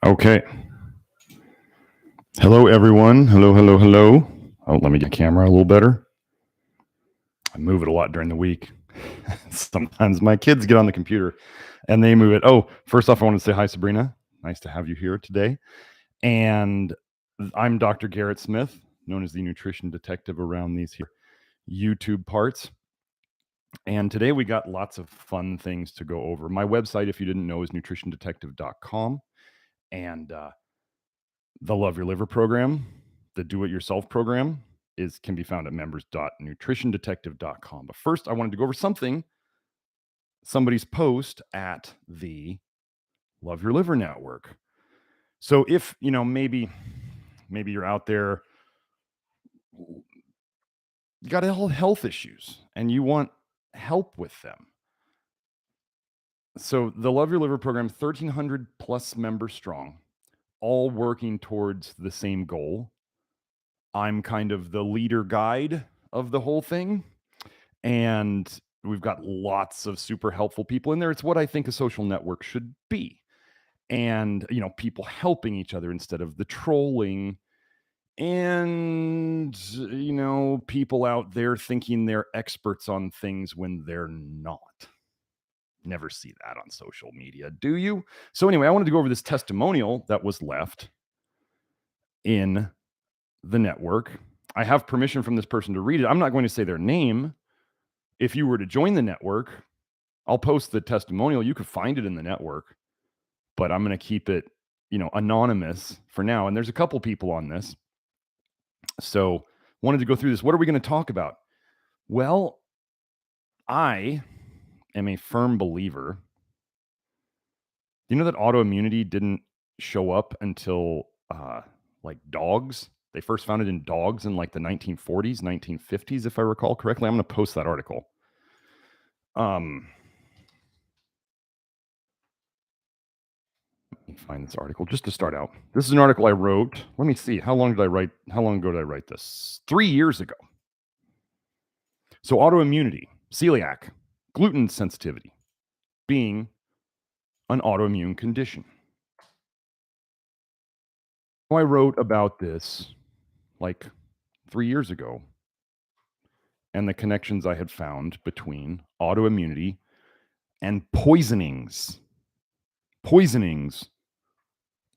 Okay. Hello, everyone. Hello, hello, hello. Oh, let me get the camera a little better. I move it a lot during the week. Sometimes my kids get on the computer and they move it. Oh, first off, I want to say hi, Sabrina. Nice to have you here today. And I'm Dr. Garrett Smith, known as the nutrition detective around these here YouTube parts. And today we got lots of fun things to go over. My website, if you didn't know, is nutritiondetective.com. And the Love Your Liver program, the Do It Yourself program, can be found at members.nutritiondetective.com. But first, I wanted to go over somebody's post at the Love Your Liver network. So if, maybe you're out there, you got health issues and you want help with them. So the Love Your Liver program, 1,300 plus members strong, all working towards the same goal. I'm kind of the leader guide of the whole thing. And we've got lots of super helpful people in there. It's what I think a social network should be. And, people helping each other instead of the trolling and, people out there thinking they're experts on things when they're not. Never see that on social media, do you? So anyway, I wanted to go over this testimonial that was left in the network. I have permission from this person to read it. I'm not going to say their name. If you were to join the network, I'll post the testimonial. You could find it in the network, but I'm going to keep it, anonymous for now. And there's a couple people on this. So wanted to go through this. What are we going to talk about? Well, I am a firm believer. You know that autoimmunity didn't show up until like dogs. They first found it in dogs in like the 1940s, 1950s, if I recall correctly. I'm going to post that article. Let me find this article just to start out. This is an article I wrote. Let me see. How long ago did I write this? 3 years ago. So autoimmunity, celiac, gluten sensitivity being an autoimmune condition. I wrote about this like 3 years ago and the connections I had found between autoimmunity and poisonings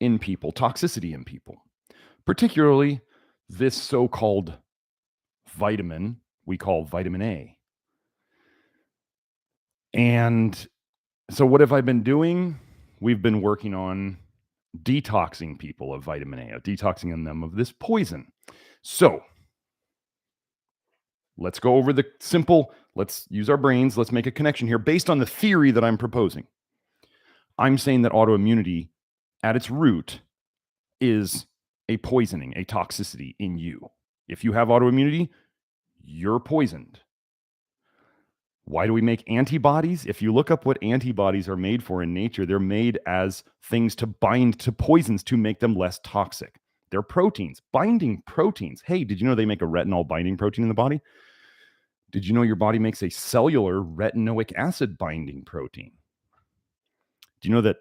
in people, toxicity in people, particularly this so-called vitamin we call vitamin A. And so what have I been doing? We've been working on detoxing people of vitamin A, detoxing them of this poison. So let's go over the simple, let's use our brains, let's make a connection here based on the theory that I'm proposing. I'm saying that autoimmunity at its root is a poisoning, a toxicity in you. If you have autoimmunity, you're poisoned. Why do we make antibodies? If you look up what antibodies are made for in nature, they're made as things to bind to poisons to make them less toxic. They're proteins, binding proteins. Hey, did you know they make a retinol binding protein in the body? Did you know your body makes a cellular retinoic acid binding protein? Do you know that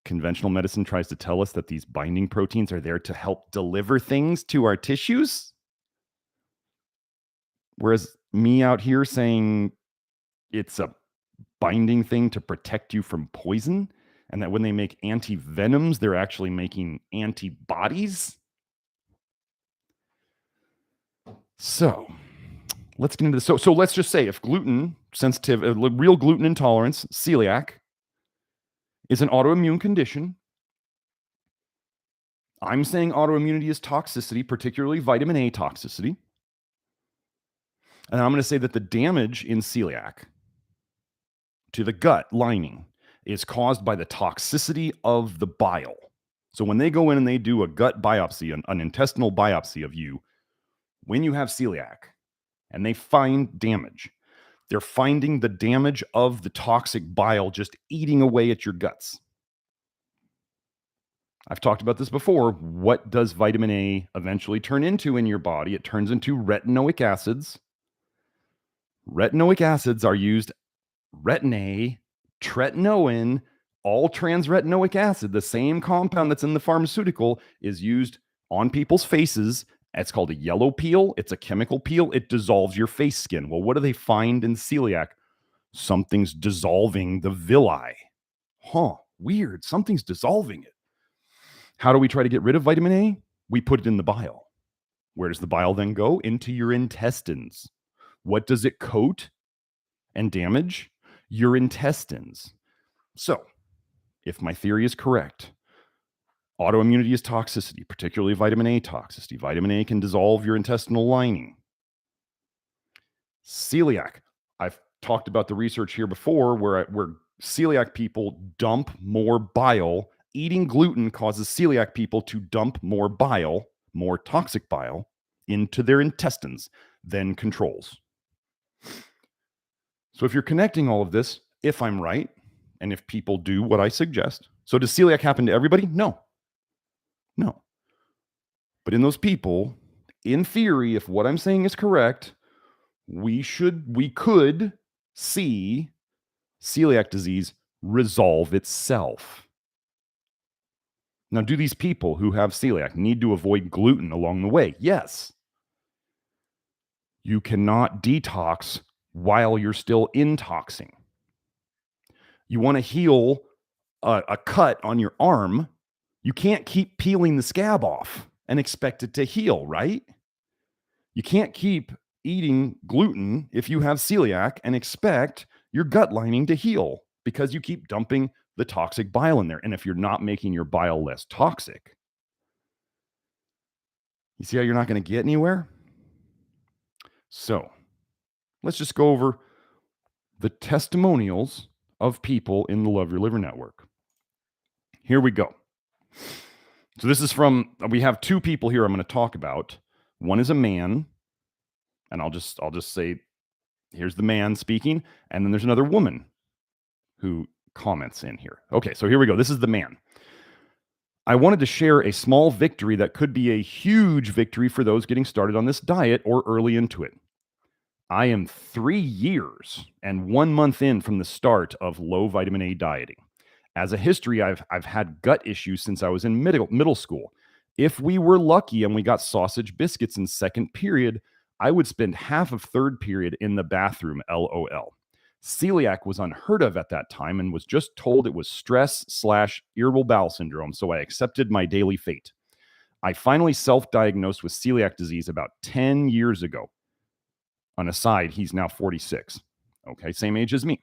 conventional medicine tries to tell us that these binding proteins are there to help deliver things to our tissues? Whereas me out here saying it's a binding thing to protect you from poison, and that when they make antivenoms, they're actually making antibodies. So let's get into this. So let's just say if gluten sensitive, real gluten intolerance, celiac, is an autoimmune condition, I'm saying autoimmunity is toxicity, particularly vitamin A toxicity. And I'm going to say that the damage in celiac to the gut lining is caused by the toxicity of the bile. So when they go in and they do a gut biopsy, an intestinal biopsy of you, when you have celiac and they find damage, they're finding the damage of the toxic bile just eating away at your guts. I've talked about this before. What does vitamin A eventually turn into in your body? It turns into retinoic acids. Retinoic acids are used, retin-A, tretinoin, all transretinoic acid, the same compound that's in the pharmaceutical, is used on people's faces. It's called a yellow peel. It's a chemical peel. It dissolves your face skin. Well, what do they find in celiac? Something's dissolving the villi. Weird. Something's dissolving it. How do we try to get rid of vitamin A? We put it in the bile. Where does the bile then go? Into your intestines. What does it coat and damage? Your intestines. So, if my theory is correct, autoimmunity is toxicity, particularly vitamin A toxicity. Vitamin A can dissolve your intestinal lining. Celiac. I've talked about the research here before where celiac people dump more bile. Eating gluten causes celiac people to dump more bile, more toxic bile, into their intestines than controls. So if you're connecting all of this, if I'm right, and if people do what I suggest, so does celiac happen to everybody? No. But in those people, in theory, if what I'm saying is correct, we could see celiac disease resolve itself. Now, do these people who have celiac need to avoid gluten along the way? Yes. You cannot detox while you're still intoxing. You want to heal a cut on your arm. You can't keep peeling the scab off and expect it to heal, right? You can't keep eating gluten if you have celiac and expect your gut lining to heal because you keep dumping the toxic bile in there. And if you're not making your bile less toxic, you see how you're not going to get anywhere? So let's just go over the testimonials of people in the Love Your Liver Network. Here we go. So this is we have two people here I'm going to talk about. One is a man, and I'll just say, here's the man speaking, and then there's another woman who comments in here. Okay, so here we go. This is the man. I wanted to share a small victory that could be a huge victory for those getting started on this diet or early into it. I am 3 years and 1 month in from the start of low vitamin A dieting. As a history, I've had gut issues since I was in middle school. If we were lucky and we got sausage biscuits in second period, I would spend half of third period in the bathroom, LOL. Celiac was unheard of at that time and was just told it was stress/irritable bowel syndrome, so I accepted my daily fate. I finally self-diagnosed with celiac disease about 10 years ago. On a side, he's now 46. Okay, same age as me.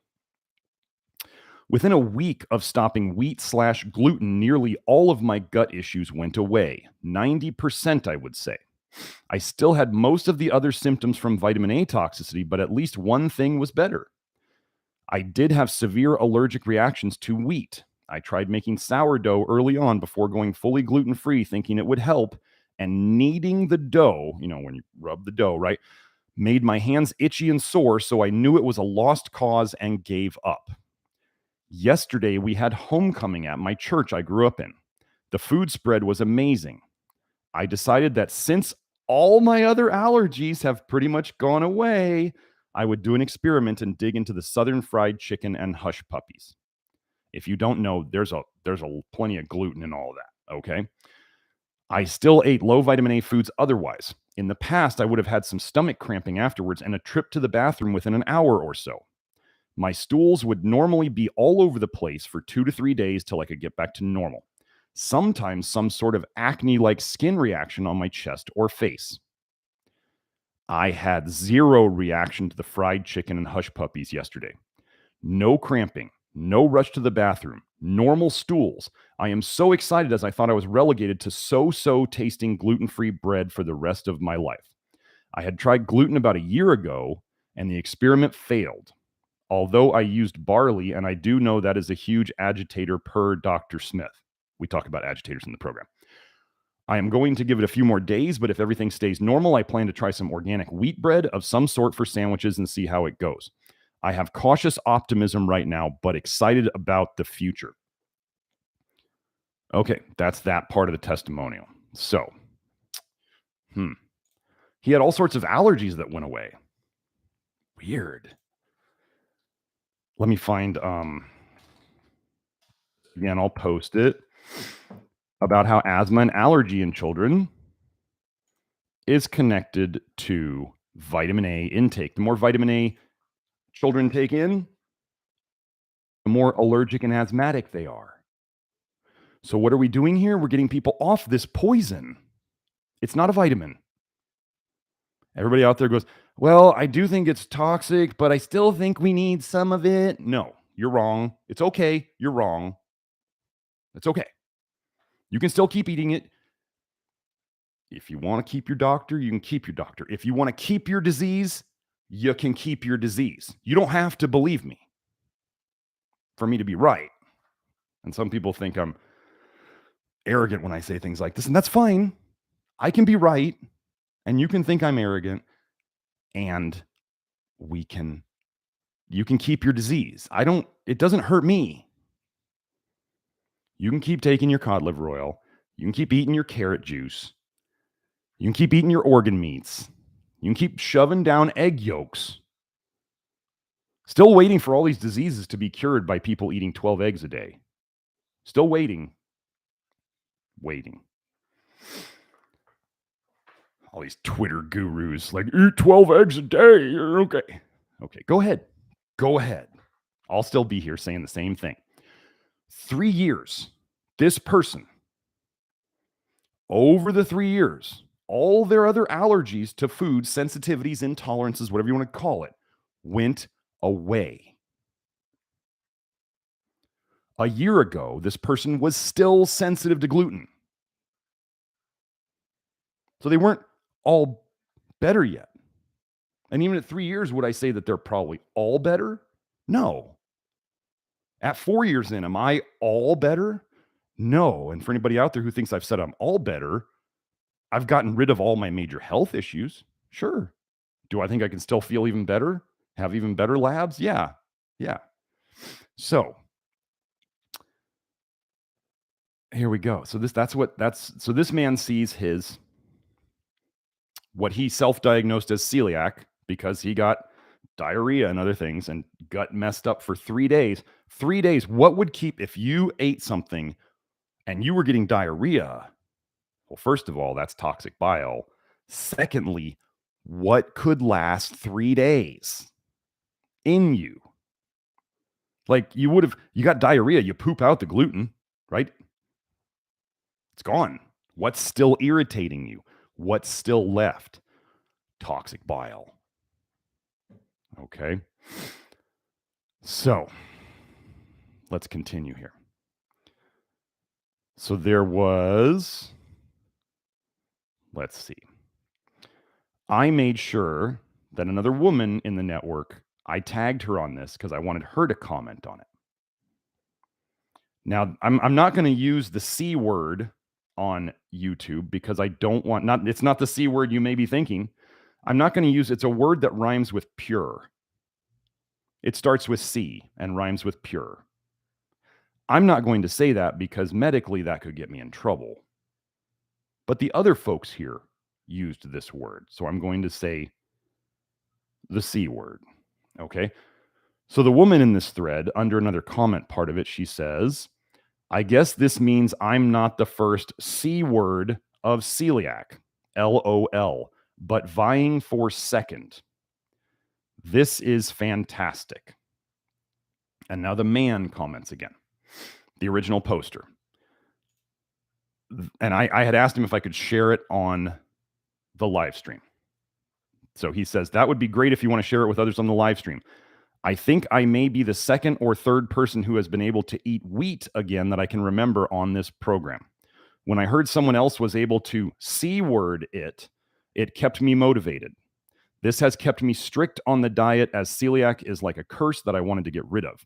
Within a week of stopping wheat/gluten, nearly all of my gut issues went away. 90%, I would say. I still had most of the other symptoms from vitamin A toxicity, but at least one thing was better. I did have severe allergic reactions to wheat. I tried making sourdough early on before going fully gluten-free, thinking it would help, and kneading the dough, when you rub the dough, right, made my hands itchy and sore, so I knew it was a lost cause and gave up. Yesterday, we had homecoming at my church I grew up in. The food spread was amazing. I decided that since all my other allergies have pretty much gone away, I would do an experiment and dig into the Southern fried chicken and hush puppies. If you don't know, there's plenty of gluten in all of that, okay? I still ate low vitamin A foods otherwise. In the past, I would have had some stomach cramping afterwards and a trip to the bathroom within an hour or so. My stools would normally be all over the place for 2 to 3 days till I could get back to normal. Sometimes some sort of acne-like skin reaction on my chest or face. I had zero reaction to the fried chicken and hush puppies yesterday. No cramping, no rush to the bathroom, normal stools. I am so excited as I thought I was relegated to so-so tasting gluten-free bread for the rest of my life. I had tried gluten about a year ago and the experiment failed. Although I used barley, and I do know that is a huge agitator per Dr. Smith. We talk about agitators in the program. I am going to give it a few more days, but if everything stays normal, I plan to try some organic wheat bread of some sort for sandwiches and see how it goes. I have cautious optimism right now, but excited about the future. Okay, that's that part of the testimonial. So, he had all sorts of allergies that went away. Weird. Let me find Again, I'll post it, about how asthma and allergy in children is connected to vitamin A intake. The more vitamin A children take in, the more allergic and asthmatic they are. So what are we doing here? We're getting people off this poison. It's not a vitamin. Everybody out there goes, well, I do think it's toxic, but I still think we need some of it. No, you're wrong. It's okay. You're wrong. It's okay. You can still keep eating it. If you want to keep your doctor, you can keep your doctor. If you want to keep your disease, you can keep your disease. You don't have to believe me for me to be right. And some people think I'm arrogant when I say things like this, and that's fine. I can be right, and you can think I'm arrogant, and you can keep your disease. It doesn't hurt me. You can keep taking your cod liver oil. You can keep eating your carrot juice. You can keep eating your organ meats. You can keep shoving down egg yolks. Still waiting for all these diseases to be cured by people eating 12 eggs a day. Still waiting. All these Twitter gurus like, eat 12 eggs a day. Okay, go ahead. I'll still be here saying the same thing. 3 years, this person, over the 3 years, all their other allergies to food, sensitivities, intolerances, whatever you want to call it, went away. A year ago, this person was still sensitive to gluten. So they weren't all better yet. And even at 3 years, would I say that they're probably all better? No. At 4 years in, am I all better? No. And for anybody out there who thinks I've said I'm all better, I've gotten rid of all my major health issues. Sure. Do I think I can still feel even better? Have even better labs? Yeah. So here we go. So this man sees what he self-diagnosed as celiac because he got diarrhea and other things and gut messed up for 3 days. 3 days. What would keep, if you ate something and you were getting diarrhea? Well, first of all, that's toxic bile. Secondly, what could last 3 days in you? Like you got diarrhea, you poop out the gluten, right? It's gone. What's still irritating you? What's still left? Toxic bile. Okay. So let's continue here. So there was, let's see. I made sure that another woman in the network, I tagged her on this because I wanted her to comment on it. Now, I'm not going to use the C word on YouTube because I don't want, it's not the C word you may be thinking. I'm not going to use, it's a word that rhymes with pure. It starts with C and rhymes with pure. I'm not going to say that because medically that could get me in trouble. But the other folks here used this word. So I'm going to say the C word. Okay. So the woman in this thread, under another comment part of it, she says, I guess this means I'm not the first C word of celiac, LOL, but vying for second. This is fantastic. And now the man comments again, the original poster. And I had asked him if I could share it on the live stream. So he says, that would be great if you want to share it with others on the live stream. I think I may be the second or third person who has been able to eat wheat again that I can remember on this program. When I heard someone else was able to C-word it, it kept me motivated. This has kept me strict on the diet as celiac is like a curse that I wanted to get rid of.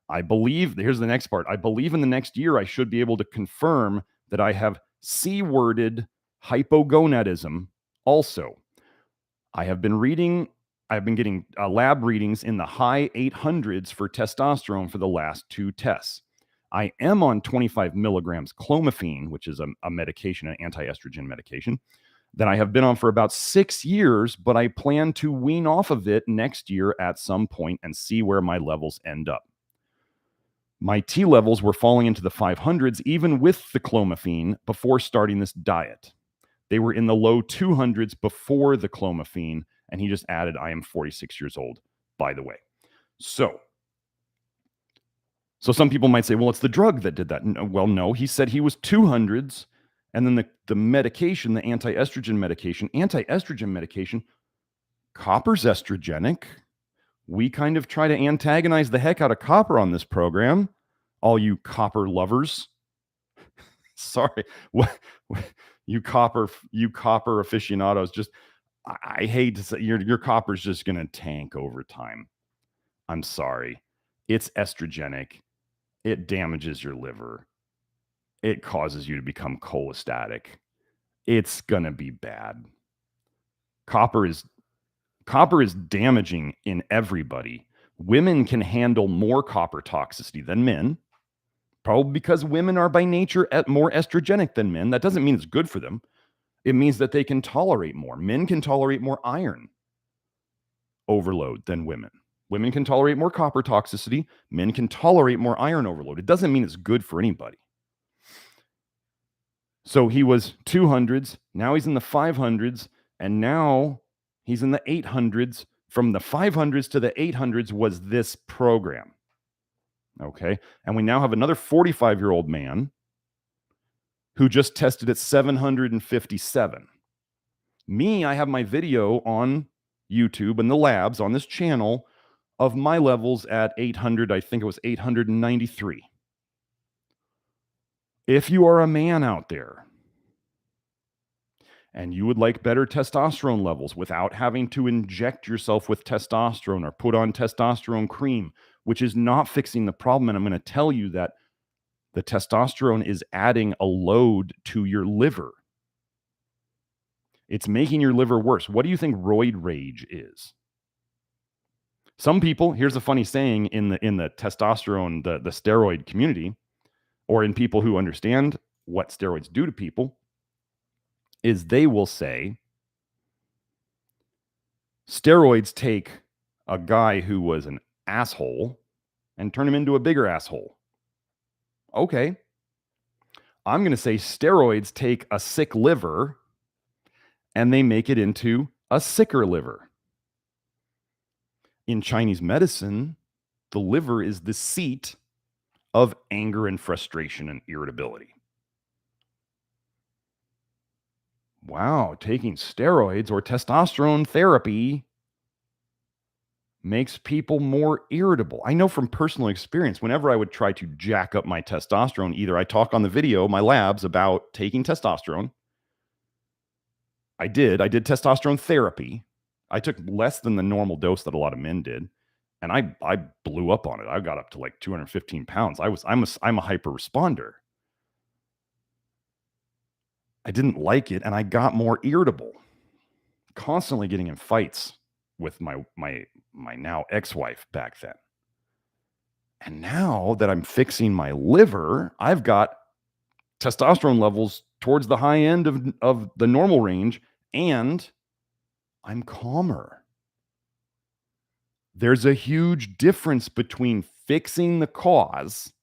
I believe, here's the next part, I believe in the next year I should be able to confirm that I have C-worded hypogonadism also. I have been getting lab readings in the high 800s for testosterone for the last 2 tests. I am on 25 milligrams clomiphene, which is a medication, an anti-estrogen medication, that I have been on for about 6 years, but I plan to wean off of it next year at some point and see where my levels end up. My T levels were falling into the 500s, even with the clomiphene before starting this diet. They were in the low 200s before the clomiphene, and he just added, I am 46 years old, by the way. So some people might say, well, it's the drug that did that. Well, no, he said he was 200s, and then the medication, the anti-estrogen medication, copper's estrogenic. We kind of try to antagonize the heck out of copper on this program, all you copper lovers. Sorry, you copper aficionados. Just, I hate to say, your copper's just going to tank over time. I'm sorry. It's estrogenic. It damages your liver. It causes you to become cholestatic. It's going to be bad. Copper is damaging in everybody. Women can handle more copper toxicity than men, probably because women are by nature more estrogenic than men. That doesn't mean it's good for them. It means that they can tolerate more. Men can tolerate more iron overload than women. Women can tolerate more copper toxicity. Men can tolerate more iron overload. It doesn't mean it's good for anybody. So he was 200s. Now he's in the 500s. And now he's in the 800s. From the 500s to the 800s was this program. Okay. And we now have another 45-year-old man who just tested at 757. Me, I have my video on YouTube and the labs on this channel of my levels at 800. I think it was 893. If you are a man out there and you would like better testosterone levels without having to inject yourself with testosterone or put on testosterone cream, which is not fixing the problem, and I'm going to tell you that the testosterone is adding a load to your liver. It's making your liver worse. What do you think roid rage is? Some people, here's a funny saying in the testosterone, the steroid community, or in people who understand what steroids do to people, is they will say steroids take a guy who was an asshole and turn him into a bigger asshole. Okay. I'm going to say steroids take a sick liver and they make it into a sicker liver. In Chinese medicine, the liver is the seat of anger and frustration and irritability. Wow, taking steroids or testosterone therapy makes people more irritable. I know from personal experience, whenever I would try to jack up my testosterone, either I talk on the video, my labs, about taking testosterone. I did testosterone therapy. I took less than the normal dose that a lot of men did. And I blew up on it. I got up to like 215 pounds. I'm a hyper responder. I didn't like it, and I got more irritable, constantly getting in fights with my now ex-wife back then. And now that I'm fixing my liver, I've got testosterone levels towards the high end of the normal range, and I'm calmer. There's a huge difference between fixing the cause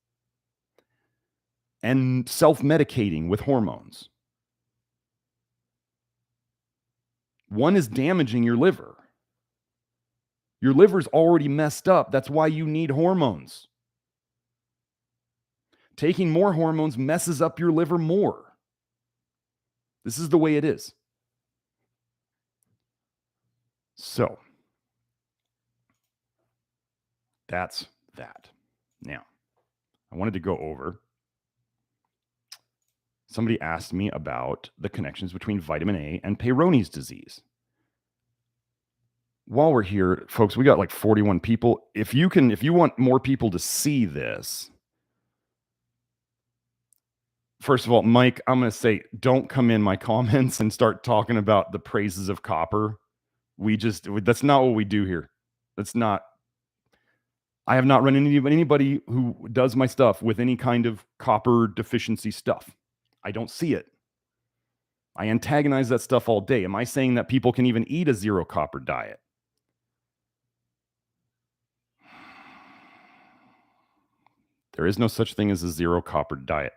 and self-medicating with hormones. One is damaging your liver. Your liver's already messed up. That's why you need hormones. Taking more hormones messes up your liver more. This is the way it is. So, that's that. Now, I wanted to go over. Somebody asked me about the connections between vitamin A and Peyronie's disease. While we're here, folks, we got like 41 people. If you want more people to see this, first of all, Mike, I'm going to say, don't come in my comments and start talking about the praises of copper. That's not what we do here. I have not run into anybody who does my stuff with any kind of copper deficiency stuff. I don't see it. I antagonize that stuff all day. Am I saying that people can even eat a zero copper diet? There is no such thing as a zero copper diet.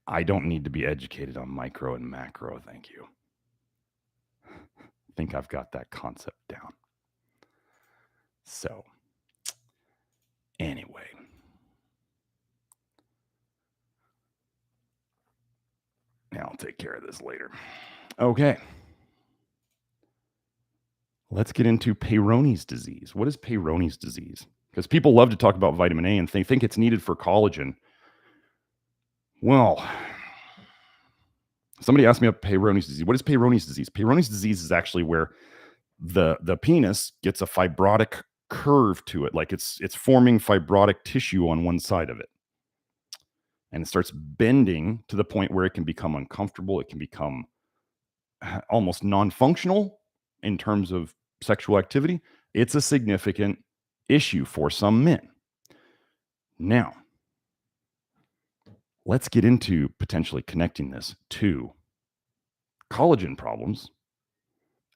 I don't need to be educated on micro and macro, thank you. I think I've got that concept down. So, anyway. Now I'll take care of this later. Okay. Let's get into Peyronie's disease. What is Peyronie's disease? Because people love to talk about vitamin A and they think it's needed for collagen. Well, somebody asked me about Peyronie's disease. What is Peyronie's disease? Peyronie's disease is actually where the penis gets a fibrotic curve to it, like it's forming fibrotic tissue on one side of it. And it starts bending to the point where it can become uncomfortable. It can become almost non-functional in terms of sexual activity. It's a significant issue for some men. Now, let's get into potentially connecting this to collagen problems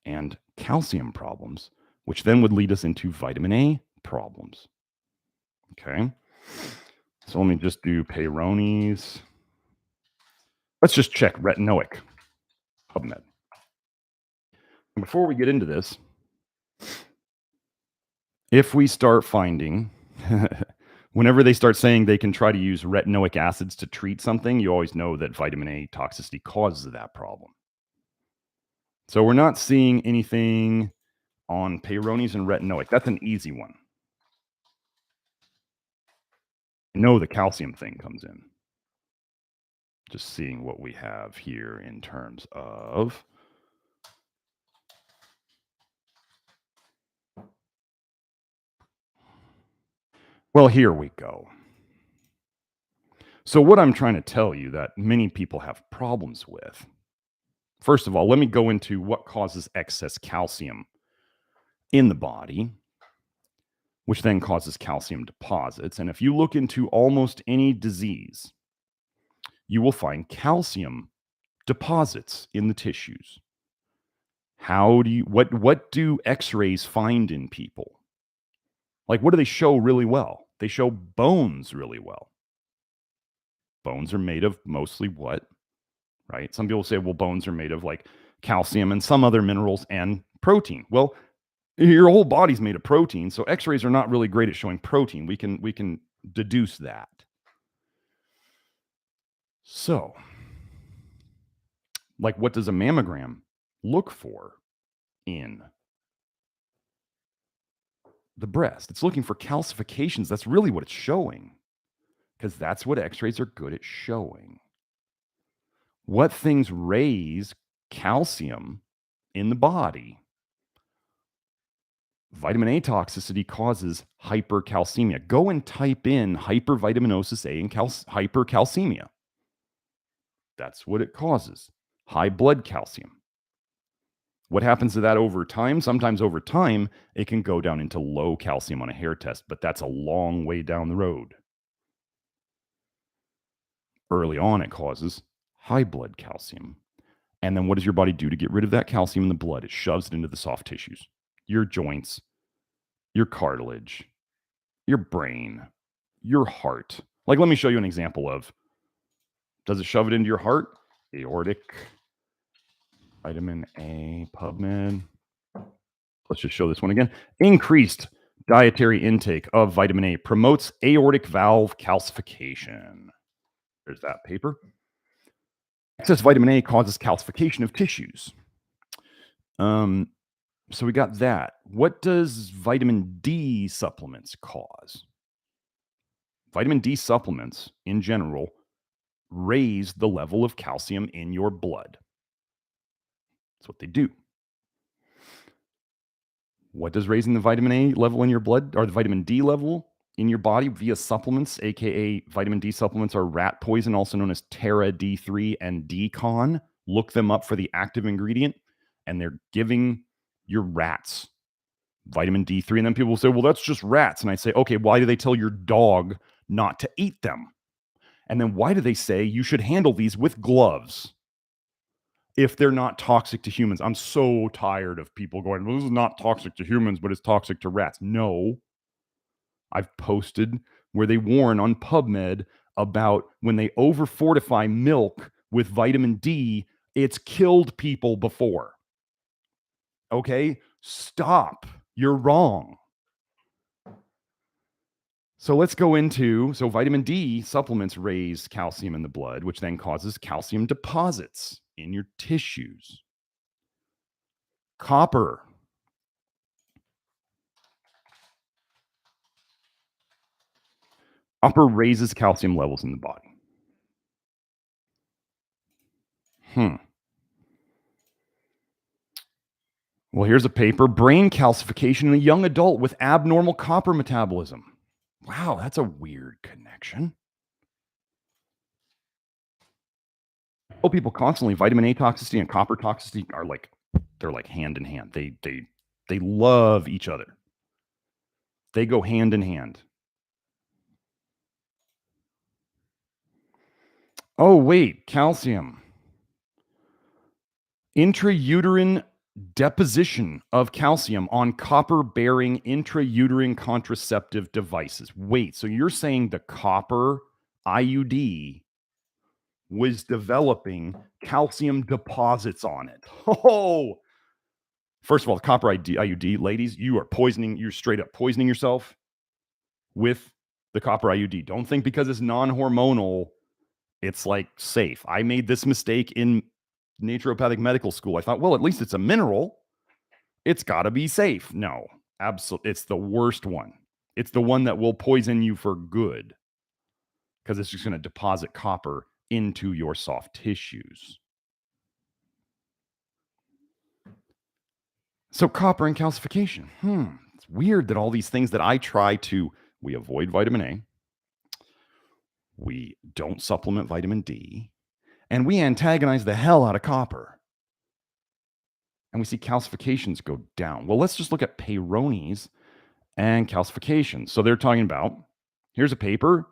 and calcium problems, which then would lead us into vitamin A problems. Okay. So let me just do Peyronie's. Let's just check retinoic PubMed. And before we get into this, if we start finding, whenever they start saying they can try to use retinoic acids to treat something, you always know that vitamin A toxicity causes that problem. So we're not seeing anything on Peyronie's and retinoic. That's an easy one. I know the calcium thing comes in. Just seeing what we have here in terms of well, here we go. So what I'm trying to tell you that many people have problems with. First of all, let me go into what causes excess calcium in the body, which then causes calcium deposits. And if you look into almost any disease, you will find calcium deposits in the tissues. What do x-rays find in people? Like, what do they show really well? They show bones really well. Bones are made of mostly what? Right? Some people say, well, bones are made of like calcium and some other minerals and protein. Well, your whole body's made of protein, so x-rays are not really great at showing protein. We can deduce that. So, like, what does a mammogram look for in the breast? It's looking for calcifications. That's really what it's showing, because that's what x-rays are good at showing. What things raise calcium in the body? Vitamin A toxicity causes hypercalcemia. Go and type in hypervitaminosis A and hypercalcemia. That's what it causes. High blood calcium. What happens to that over time? Sometimes over time, it can go down into low calcium on a hair test, but that's a long way down the road. Early on, it causes high blood calcium. And then what does your body do to get rid of that calcium in the blood? It shoves it into the soft tissues, your joints, your cartilage, your brain, your heart. Like, let me show you an example of, does it shove it into your heart? Aortic, vitamin A, PubMed. Let's just show this one again. Increased dietary intake of vitamin A promotes aortic valve calcification. There's that paper. Excess vitamin A causes calcification of tissues. So we got that. What does vitamin D supplements cause? Vitamin D supplements, in general, raise the level of calcium in your blood. That's what they do. What does raising the vitamin A level in your blood, or the vitamin D level in your body via supplements, aka vitamin D supplements, are rat poison, also known as Terra D3 and Decon. Look them up for the active ingredient, and they're giving your rats vitamin D3. And then people will say, well, that's just rats. And I say, okay, why do they tell your dog not to eat them? And then why do they say you should handle these with gloves if they're not toxic to humans? I'm so tired of people going, well, this is not toxic to humans, but it's toxic to rats. No, I've posted where they warn on PubMed about when they over fortify milk with vitamin D, it's killed people before. Okay, stop. You're wrong. So let's go into, so vitamin D supplements raise calcium in the blood, which then causes calcium deposits in your tissues. Copper. Copper raises calcium levels in the body. Well, here's a paper, brain calcification in a young adult with abnormal copper metabolism. Wow, that's a weird connection. I tell people constantly vitamin A toxicity and copper toxicity are like, they're like hand in hand. They love each other. They go hand in hand. Oh, wait, calcium. Intrauterine deposition of calcium on copper-bearing intrauterine contraceptive devices. Wait, so you're saying the copper IUD was developing calcium deposits on it? Oh, first of all, the copper IUD, ladies, you're straight up poisoning yourself with the copper IUD. Don't think because it's non-hormonal, it's like safe. I made this mistake in naturopathic medical school. I thought, well, at least it's a mineral. It's got to be safe. No, absolutely. It's the worst one. It's the one that will poison you for good because it's just going to deposit copper into your soft tissues. So copper and calcification. It's weird that all these things that I try to, we avoid vitamin A, we don't supplement vitamin D, and we antagonize the hell out of copper. And we see calcifications go down. Well, let's just look at Peyronie's and calcification. So they're talking about, here's a paper,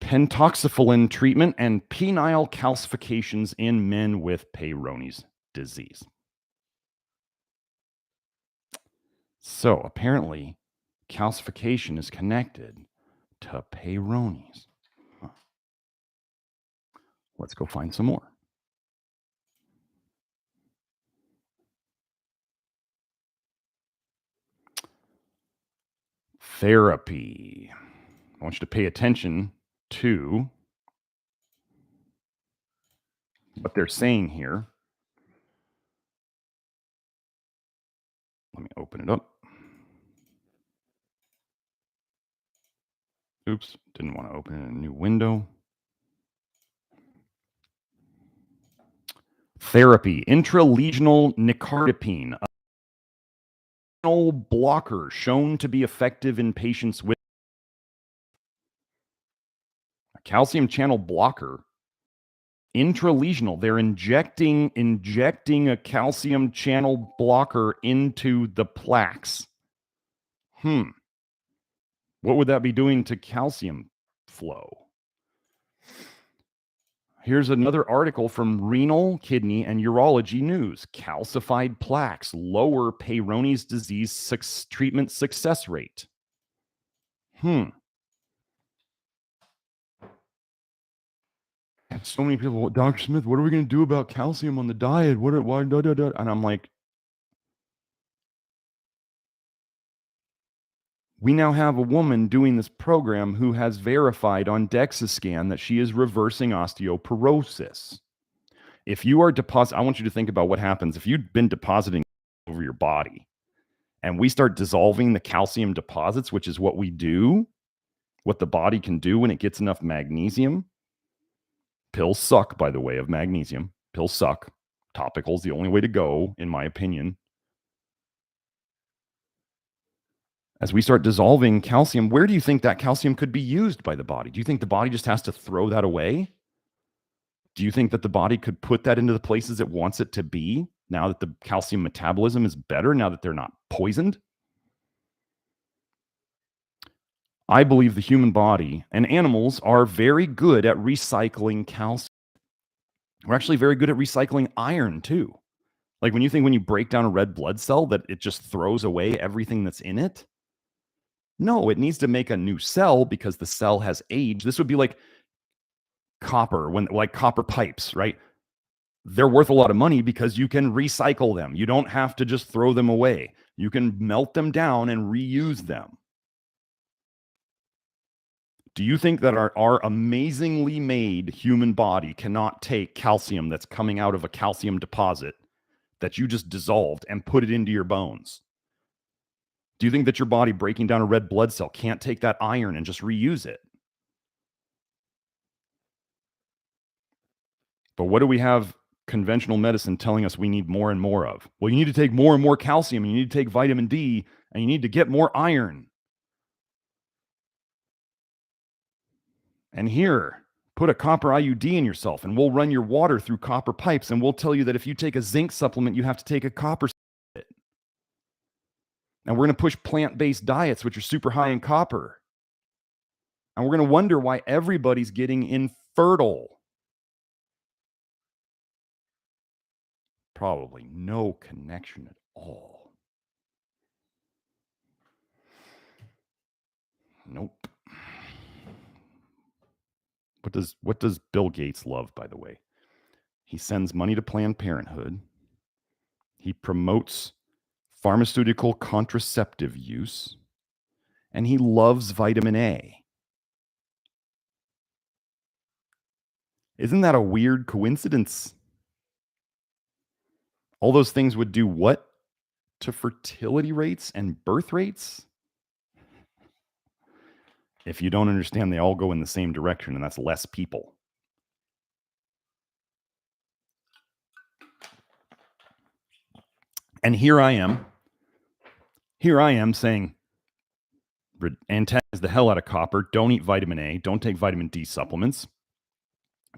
pentoxifylline treatment and penile calcifications in men with Peyronie's disease. So apparently, calcification is connected to Peyronie's. Let's go find some more. Therapy. I want you to pay attention to what they're saying here. Let me open it up. Oops, didn't want to open it in a new window. Therapy, intralesional nicardipine, a blocker shown to be effective in patients with a calcium channel blocker. Intralesional, they're injecting a calcium channel blocker into the plaques. What would that be doing to calcium flow? Here's another article from Renal, Kidney, and Urology News. Calcified plaques lower Peyronie's disease treatment success rate. And so many people, Dr. Smith, what are we going to do about calcium on the diet? Why? And I'm like, we now have a woman doing this program who has verified on DEXA scan that she is reversing osteoporosis. If you are I want you to think about what happens if you've been depositing over your body and we start dissolving the calcium deposits, which is what we do, what the body can do when it gets enough magnesium. Pills suck, by the way, of magnesium. Pills suck. Topical is the only way to go, in my opinion. As we start dissolving calcium, where do you think that calcium could be used by the body? Do you think the body just has to throw that away? Do you think that the body could put that into the places it wants it to be now that the calcium metabolism is better, now that they're not poisoned? I believe the human body and animals are very good at recycling calcium. We're actually very good at recycling iron too. Like when you break down a red blood cell, that it just throws away everything that's in it? No, it needs to make a new cell because the cell has aged. This would be like copper, like copper pipes, right? They're worth a lot of money because you can recycle them. You don't have to just throw them away. You can melt them down and reuse them. Do you think that our amazingly made human body cannot take calcium that's coming out of a calcium deposit that you just dissolved and put it into your bones? Do you think that your body breaking down a red blood cell can't take that iron and just reuse it? But what do we have conventional medicine telling us we need more and more of? Well, you need to take more and more calcium, and you need to take vitamin D, and you need to get more iron. And here, put a copper IUD in yourself, and we'll run your water through copper pipes, and we'll tell you that if you take a zinc supplement, you have to take a copper supplement. And we're going to push plant-based diets, which are super high in copper. And we're going to wonder why everybody's getting infertile. Probably no connection at all. Nope. What does Bill Gates love, by the way? He sends money to Planned Parenthood. He promotes pharmaceutical contraceptive use. And he loves vitamin A. Isn't that a weird coincidence? All those things would do what to fertility rates and birth rates? If you don't understand, they all go in the same direction, and that's less people. And here I am saying, antagonize the hell out of copper. Don't eat vitamin A. Don't take vitamin D supplements.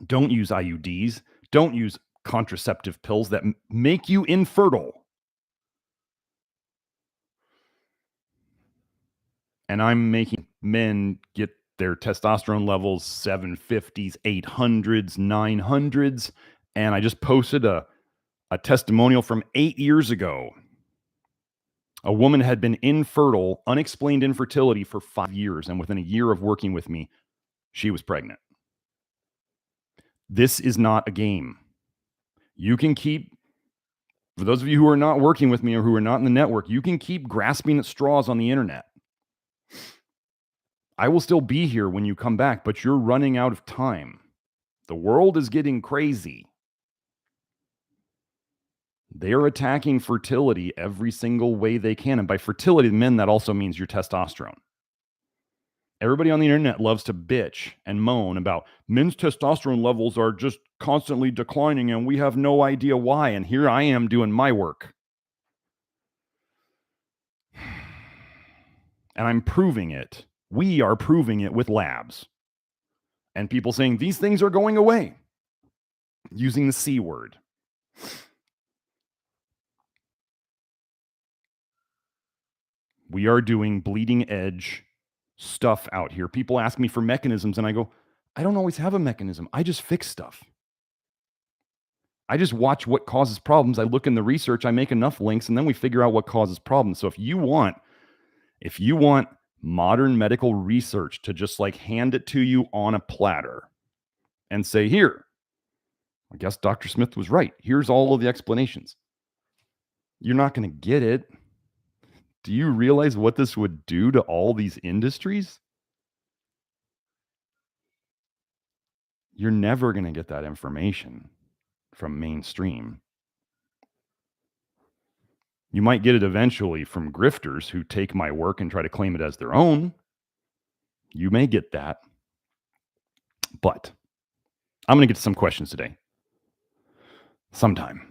Don't use IUDs. Don't use contraceptive pills that make you infertile. And I'm making men get their testosterone levels 750s, 800s, 900s. And I just posted a testimonial from 8 years ago. A woman had been infertile, unexplained infertility for 5 years. And within a year of working with me, she was pregnant. This is not a game. You can keep, for those of you who are not working with me or who are not in the network, you can keep grasping at straws on the internet. I will still be here when you come back, but you're running out of time. The world is getting crazy. They are attacking fertility every single way they can. And by fertility, men, that also means your testosterone. Everybody on the internet loves to bitch and moan about men's testosterone levels are just constantly declining and we have no idea why. And here I am doing my work. And I'm proving it. We are proving it with labs. And people saying these things are going away using the C word. We are doing bleeding edge stuff out here. People ask me for mechanisms, and I go, I don't always have a mechanism. I just fix stuff. I just watch what causes problems. I look in the research, I make enough links, and then we figure out what causes problems. So if you want modern medical research to just like hand it to you on a platter and say, here, I guess Dr. Smith was right. Here's all of the explanations. You're not going to get it. Do you realize what this would do to all these industries? You're never going to get that information from mainstream. You might get it eventually from grifters who take my work and try to claim it as their own. You may get that. But I'm going to get to some questions today. Sometime.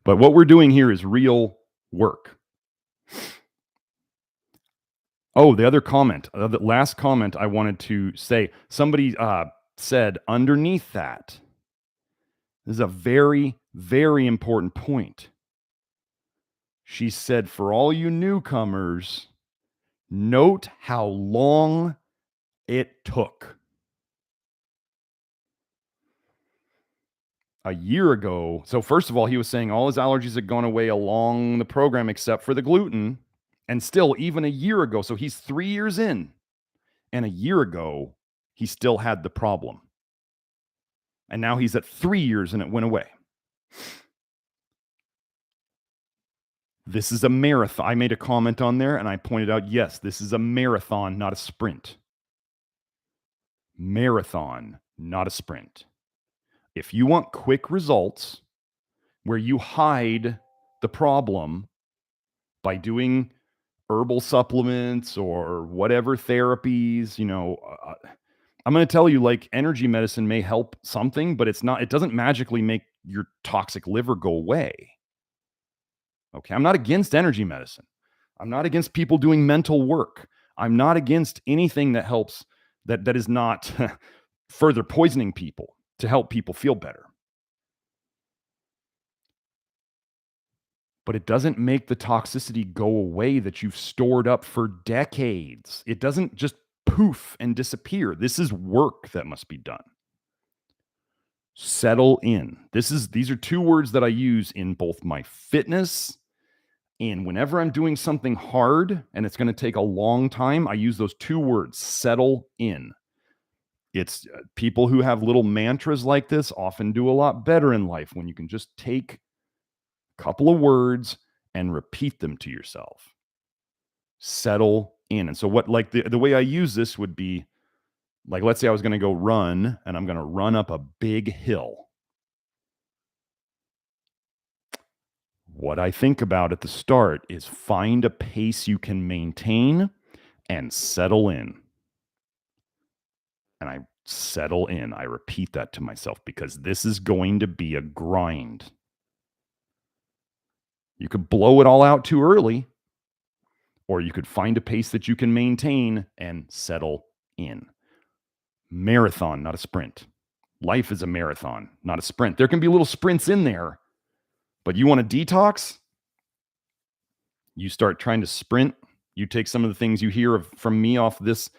But what we're doing here is real work. Oh, the other comment, the last comment I wanted to say, somebody said underneath that, this is a very, very important point. She said, for all you newcomers, note how long it took. a year ago. So first of all, he was saying all his allergies had gone away along the program except for the gluten. And still, even a year ago, so he's 3 years in, and a year ago, he still had the problem. And now he's at 3 years and it went away. This is a marathon. I made a comment on there and I pointed out, yes, this is a marathon, not a sprint. Marathon, not a sprint. If you want quick results where you hide the problem by doing herbal supplements or whatever therapies, I'm going to tell you, like, energy medicine may help something, but it doesn't magically make your toxic liver go away. Okay. I'm not against energy medicine. I'm not against people doing mental work. I'm not against anything that helps, that is not further poisoning people to help people feel better. But it doesn't make the toxicity go away that you've stored up for decades. It doesn't just poof and disappear. This is work that must be done. Settle in. These are two words that I use in both my fitness and whenever I'm doing something hard and it's going to take a long time, I use those two words, settle in. It's people who have little mantras like this often do a lot better in life when you can just take a couple of words and repeat them to yourself. Settle in. And so what, like the way I use this would be, like, let's say I was going to go run and I'm going to run up a big hill. What I think about at the start is find a pace you can maintain and settle in. And I settle in. I repeat that to myself because this is going to be a grind. You could blow it all out too early, or you could find a pace that you can maintain and settle in. Marathon, not a sprint. Life is a marathon, not a sprint. There can be little sprints in there, but you want to detox? You start trying to sprint. You take some of the things you hear from me off this,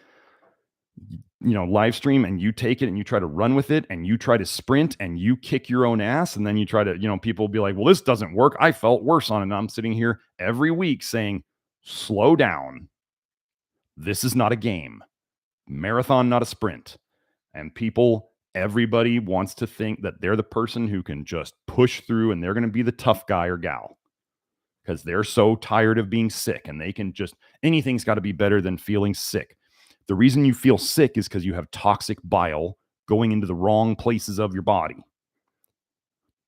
live stream, and you take it and you try to run with it and you try to sprint and you kick your own ass. And then you try to, people will be like, well, this doesn't work. I felt worse on it. And I'm sitting here every week saying, slow down. This is not a game. Marathon, not a sprint. And everybody wants to think that they're the person who can just push through and they're going to be the tough guy or gal because they're so tired of being sick and they can just, anything's got to be better than feeling sick. The reason you feel sick is because you have toxic bile going into the wrong places of your body.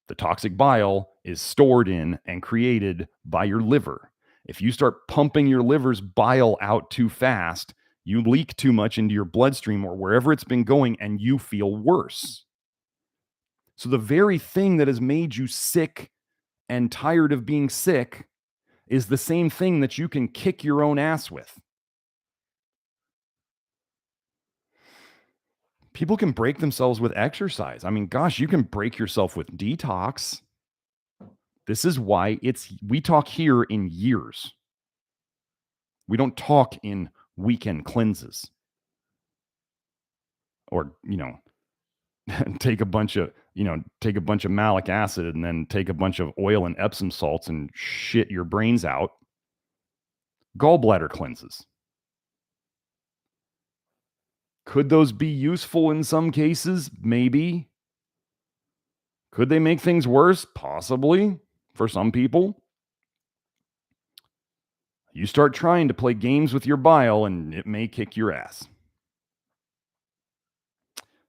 The toxic bile is stored in and created by your liver. If you start pumping your liver's bile out too fast, you leak too much into your bloodstream or wherever it's been going and you feel worse. So the very thing that has made you sick and tired of being sick is the same thing that you can kick your own ass with. People can break themselves with exercise. I mean, gosh, you can break yourself with detox. This is why we talk here in years. We don't talk in weekend cleanses or, take a bunch of malic acid and then take a bunch of oil and Epsom salts and shit your brains out. Gallbladder cleanses. Could those be useful in some cases? Maybe. Could they make things worse? Possibly, for some people. You start trying to play games with your bile and it may kick your ass.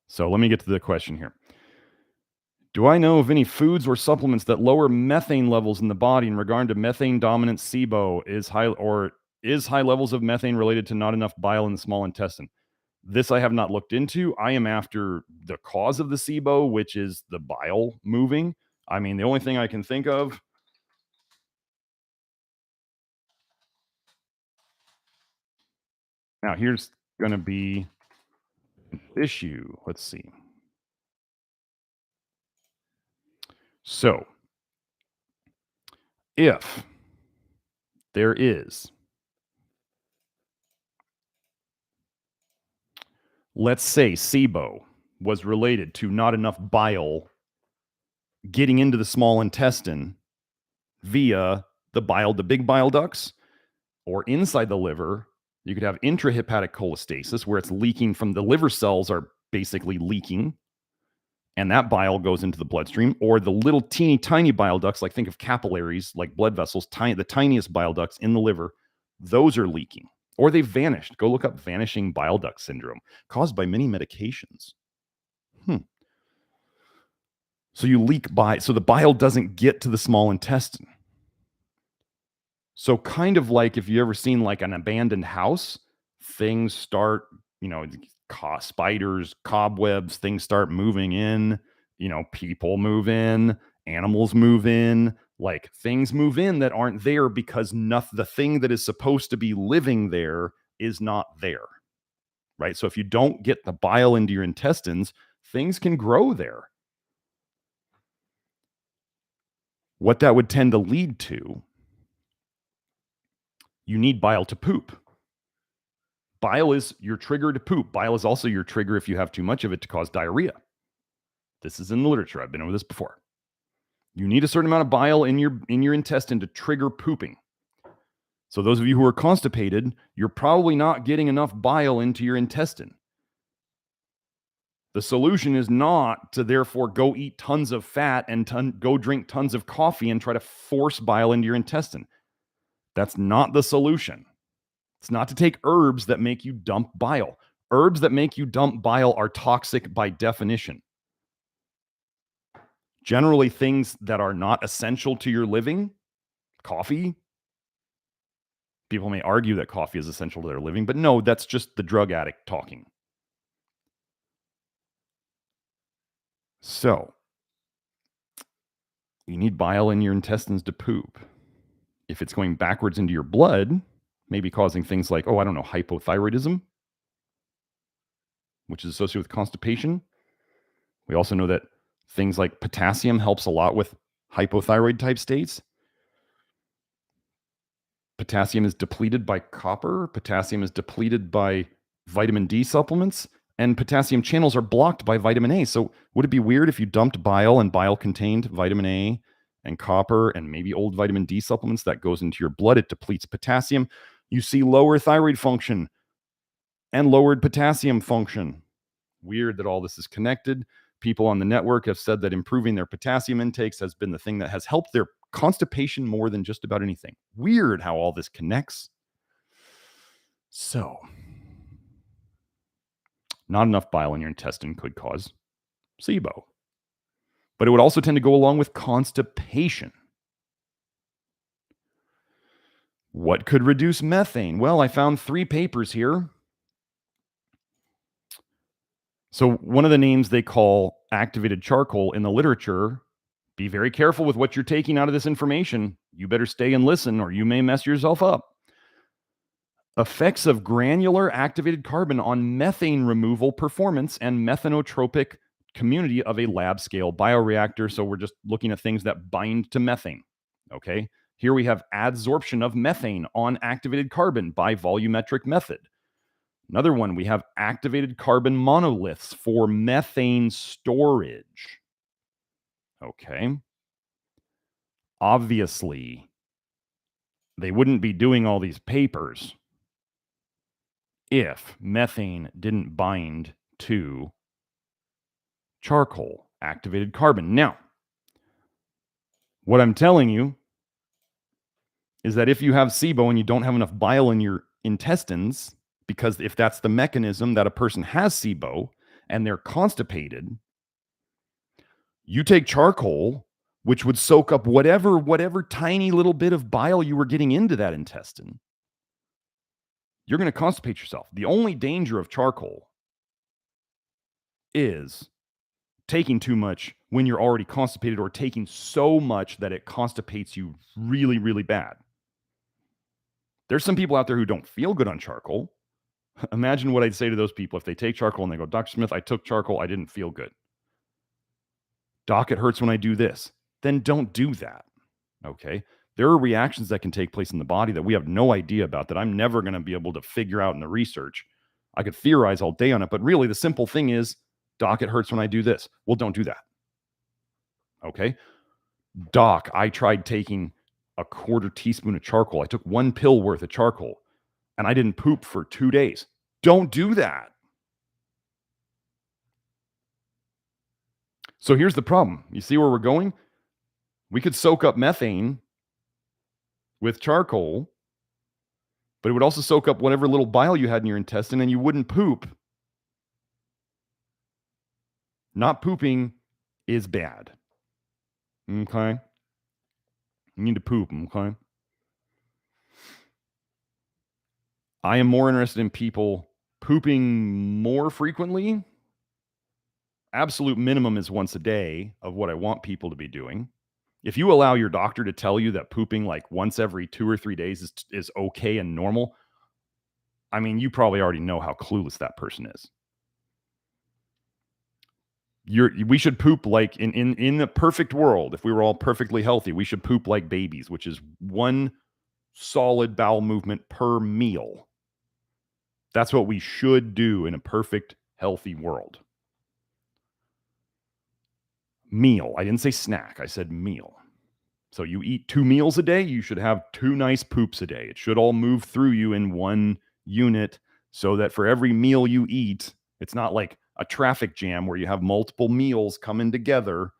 So let me get to the question here. Do I know of any foods or supplements that lower methane levels in the body in regard to methane dominant SIBO? Is high levels of methane related to not enough bile in the small intestine? This I have not looked into. I am after the cause of the SIBO, which is the bile moving. I mean, the only thing I can think of. Now, here's going to be an issue. Let's see. So, if there is, let's say SIBO was related to not enough bile getting into the small intestine via the big bile ducts, or inside the liver. You could have intrahepatic cholestasis, where it's leaking from the liver cells are basically leaking, and that bile goes into the bloodstream, or the little teeny tiny bile ducts, like think of capillaries, like blood vessels, the tiniest bile ducts in the liver, those are leaking, or they've vanished. Go look up vanishing bile duct syndrome, caused by many medications. So you leak bile, so the bile doesn't get to the small intestine. So kind of like if you ever seen like an abandoned house, things start, spiders, cobwebs, things start moving in, people move in, animals move in, like things move in that aren't there because the thing that is supposed to be living there is not there, right? So if you don't get the bile into your intestines, things can grow there. What that would tend to lead to, you need bile to poop. Bile is your trigger to poop. Bile is also your trigger if you have too much of it to cause diarrhea. This is in the literature. I've been over this before. You need a certain amount of bile in your intestine to trigger pooping. So those of you who are constipated, you're probably not getting enough bile into your intestine. The solution is not to therefore go eat tons of fat and go drink tons of coffee and try to force bile into your intestine. That's not the solution. It's not to take herbs that make you dump bile. Herbs that make you dump bile are toxic by definition. Generally, things that are not essential to your living, coffee. People may argue that coffee is essential to their living, but no, that's just the drug addict talking. So, you need bile in your intestines to poop. If it's going backwards into your blood, maybe causing things like, hypothyroidism, which is associated with constipation. We also know that things like potassium helps a lot with hypothyroid type states. Potassium is depleted by copper. Potassium is depleted by vitamin D supplements. And potassium channels are blocked by vitamin A. So would it be weird if you dumped bile and bile contained vitamin A and copper and maybe old vitamin D supplements that goes into your blood? It depletes potassium. You see lower thyroid function and lowered potassium function. Weird that all this is connected. People on the network have said that improving their potassium intakes has been the thing that has helped their constipation more than just about anything. Weird how all this connects. So, not enough bile in your intestine could cause SIBO. But it would also tend to go along with constipation. What could reduce methane? Well, I found 3 papers here. So one of the names they call activated charcoal in the literature, be very careful with what you're taking out of this information. You better stay and listen or you may mess yourself up. Effects of granular activated carbon on methane removal performance and methanotropic community of a lab scale bioreactor. So we're just looking at things that bind to methane. Okay. Here we have adsorption of methane on activated carbon by volumetric method. Another one, we have activated carbon monoliths for methane storage. Okay. Obviously, they wouldn't be doing all these papers if methane didn't bind to charcoal, activated carbon. Now, what I'm telling you is that if you have SIBO and you don't have enough bile in your intestines, because if that's the mechanism that a person has SIBO and they're constipated, you take charcoal, which would soak up whatever tiny little bit of bile you were getting into that intestine. You're going to constipate yourself. The only danger of charcoal is taking too much when you're already constipated or taking so much that it constipates you really, really bad. There's some people out there who don't feel good on charcoal. Imagine what I'd say to those people if they take charcoal and they go, Dr. Smith, I took charcoal, I didn't feel good. Doc, it hurts when I do this. Then don't do that. Okay. There are reactions that can take place in the body that we have no idea about, that I'm never going to be able to figure out in the research. I could theorize all day on it, but really the simple thing is, Doc, it hurts when I do this. Well, don't do that. Okay. Doc, I tried taking a quarter teaspoon of charcoal. I took 1 pill worth of charcoal and I didn't poop for 2 days. Don't do that. So here's the problem. You see where we're going? We could soak up methane with charcoal, but it would also soak up whatever little bile you had in your intestine and you wouldn't poop. Not pooping is bad. Okay? You need to poop, okay? I am more interested in people pooping more frequently. Absolute minimum is once a day of what I want people to be doing. If you allow your doctor to tell you that pooping like once every 2 or 3 days is okay and normal, I mean, you probably already know how clueless that person is. We should poop like in the perfect world. If we were all perfectly healthy, we should poop like babies, which is 1 solid bowel movement per meal. That's what we should do in a perfect, healthy world. Meal. I didn't say snack. I said meal. So you eat 2 meals a day, you should have 2 nice poops a day. It should all move through you in 1 unit so that for every meal you eat, it's not like a traffic jam where you have multiple meals coming together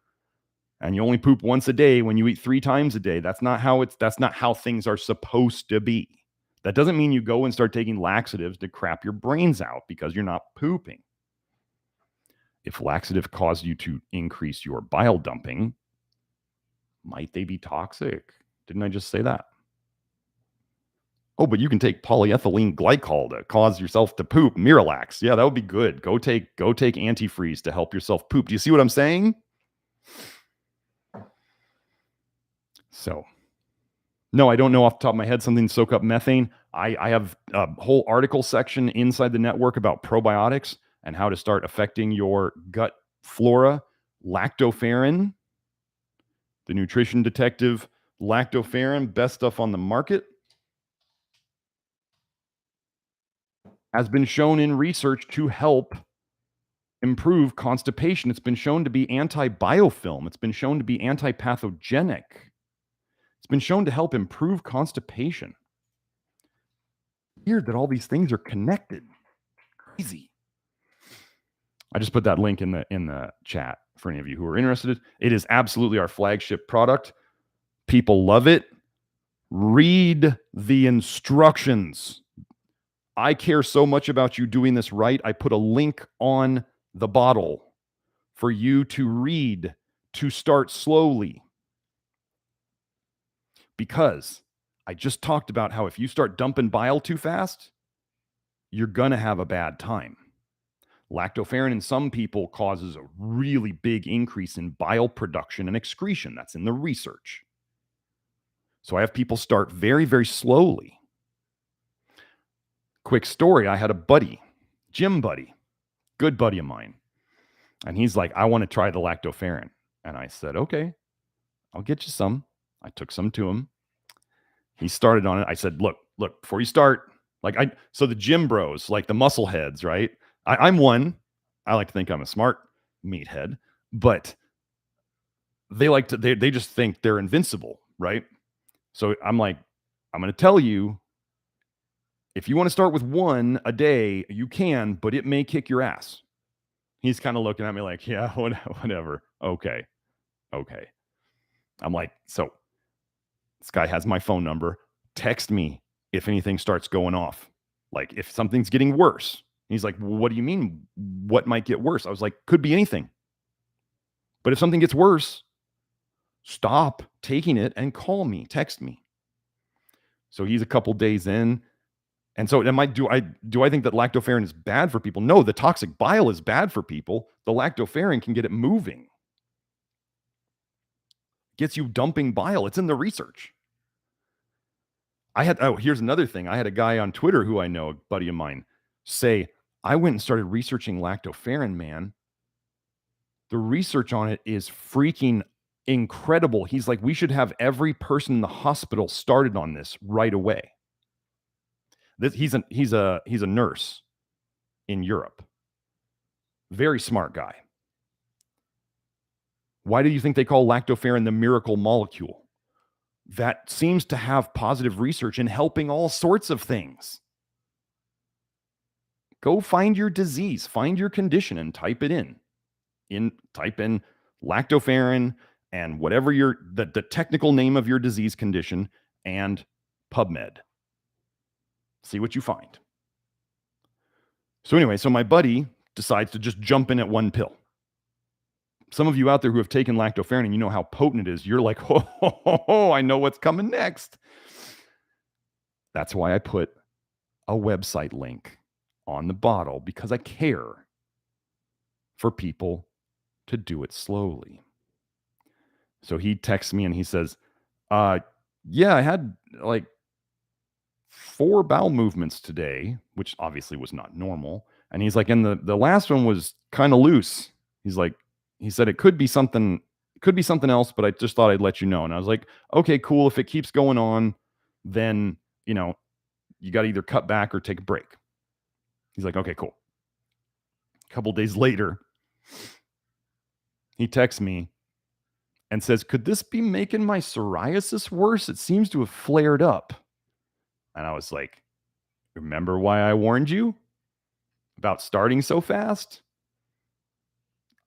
and you only poop once a day when you eat 3 times a day. That's not how things are supposed to be. That doesn't mean you go and start taking laxatives to crap your brains out because you're not pooping. If laxative caused you to increase your bile dumping, might they be toxic? Didn't I just say that? Oh, but you can take polyethylene glycol to cause yourself to poop. Miralax. Yeah, that would be good. Go take antifreeze to help yourself poop. Do you see what I'm saying? So, no, I don't know off the top of my head something to soak up methane. I have a whole article section inside the network about probiotics and how to start affecting your gut flora. Lactoferrin, the nutrition detective Lactoferrin, best stuff on the market, has been shown in research to help improve constipation. It's been shown to be anti-biofilm. It's been shown to be anti-pathogenic. It's been shown to help improve constipation. Weird that all these things are connected. Crazy. I just put that link in the chat for any of you who are interested. It is absolutely our flagship product. People love it. Read the instructions. I care so much about you doing this right. I put a link on the bottle for you to read, to start slowly. Because I just talked about how if you start dumping bile too fast, you're going to have a bad time. Lactoferrin in some people causes a really big increase in bile production and excretion. That's in the research. So I have people start very, very slowly. Quick story. I had a buddy, gym buddy, good buddy of mine. And he's like, I want to try the Lactoferrin. And I said, okay, I'll get you some. I took some to him. He started on it. I said, look, before you start, so the gym bros, like the muscle heads, right? I'm one. I like to think I'm a smart meathead, but they just think they're invincible, right? So I'm like, I'm going to tell you, if you want to start with 1 a day, you can, but it may kick your ass. He's kind of looking at me like, yeah, whatever. Okay. I'm like, so this guy has my phone number. Text me if anything starts going off. Like if something's getting worse. He's like, well, what do you mean? What might get worse? I was like, could be anything. But if something gets worse, stop taking it and call me, text me. So he's a couple days in. And so do I think that lactoferrin is bad for people? No, the toxic bile is bad for people. The lactoferrin can get it moving. Gets you dumping bile. It's in the research. Here's another thing. I had a guy on Twitter who I know, a buddy of mine, say, I went and started researching lactoferrin, man. The research on it is freaking incredible. He's like, we should have every person in the hospital started on this right away. He's a nurse in Europe. Very smart guy. Why do you think they call lactoferrin the miracle molecule? That seems to have positive research in helping all sorts of things. Go find your disease, find your condition, and type it in. Type in lactoferrin and whatever the technical name of your disease condition and PubMed. See what you find. So anyway, so my buddy decides to just jump in at one pill. Some of you out there who have taken lactoferrin and you know how potent it is, you're like, oh, I know what's coming next. That's why I put a website link on the bottle, because I care for people to do it slowly. So he texts me and he says, yeah, I had like 4 bowel movements today, which obviously was not normal. And he's like, and the last one was kind of loose. He's like, he said it could be something else, but I just thought I'd let you know. And I was like, okay, cool. If it keeps going on, then, you got to either cut back or take a break. He's like, okay, cool. A couple days later, he texts me and says, could this be making my psoriasis worse? It seems to have flared up. And I was like, remember why I warned you about starting so fast?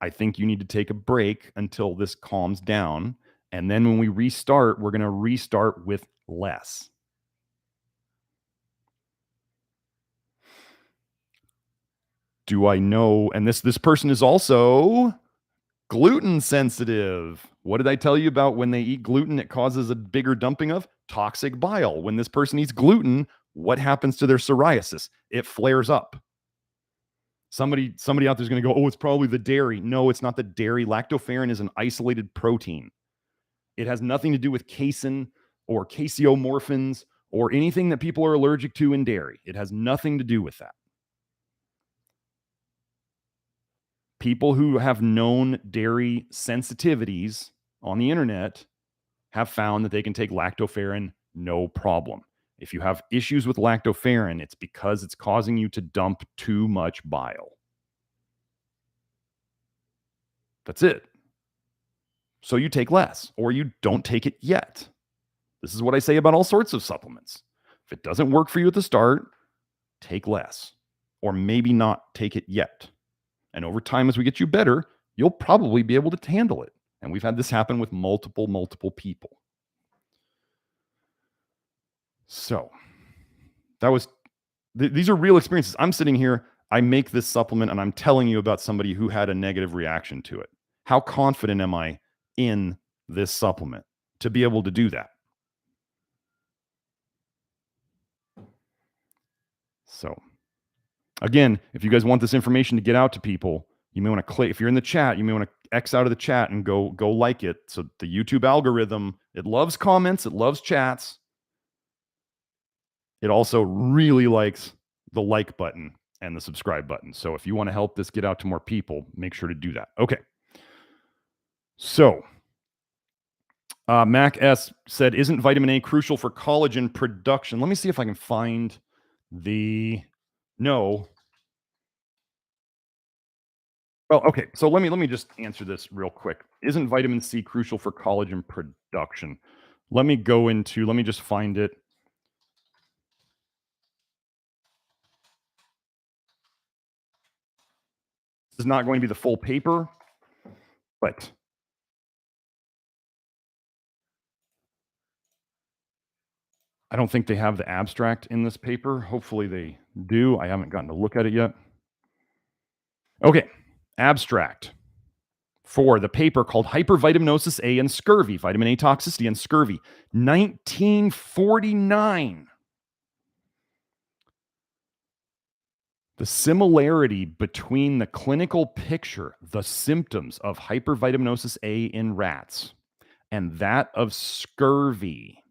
I think you need to take a break until this calms down. And then when we restart, we're going to restart with less. Do I know? And this person is also gluten sensitive. What did I tell you about when they eat gluten? It causes a bigger dumping of toxic bile. When this person eats gluten, what happens to their psoriasis? It flares up. Somebody out there is going to go, oh, it's probably the dairy. No, it's not the dairy. Lactoferrin is an isolated protein. It has nothing to do with casein or caseomorphins or anything that people are allergic to in dairy. It has nothing to do with that. People who have known dairy sensitivities on the internet have found that they can take lactoferrin no problem. If you have issues with lactoferrin, it's because it's causing you to dump too much bile. That's it. So you take less, or you don't take it yet. This is what I say about all sorts of supplements. If it doesn't work for you at the start, take less, or maybe not take it yet. And over time, as we get you better, you'll probably be able to handle it. And we've had this happen with multiple people. So these are real experiences. I'm sitting here, I make this supplement, and I'm telling you about somebody who had a negative reaction to it. How confident am I in this supplement to be able to do that? So again, if you guys want this information to get out to people, you may want to click, if you're in the chat, you may want to X out of the chat and go like it. So the YouTube algorithm, it loves comments, it loves chats. It also really likes the like button and the subscribe button. So if you want to help this get out to more people, make sure to do that. Okay. So Mac S said, isn't vitamin A crucial for collagen production? Let me see if I can find no. Well, okay. So let me just answer this real quick. Isn't vitamin C crucial for collagen production? Let me just find it. This is not going to be the full paper, but I don't think they have the abstract in this paper. Hopefully they do. I haven't gotten to look at it yet. Okay. Abstract for the paper called Hypervitaminosis A and Scurvy, vitamin A toxicity and scurvy, 1949. The similarity between the clinical picture, the symptoms of hypervitaminosis A in rats, and that of scurvy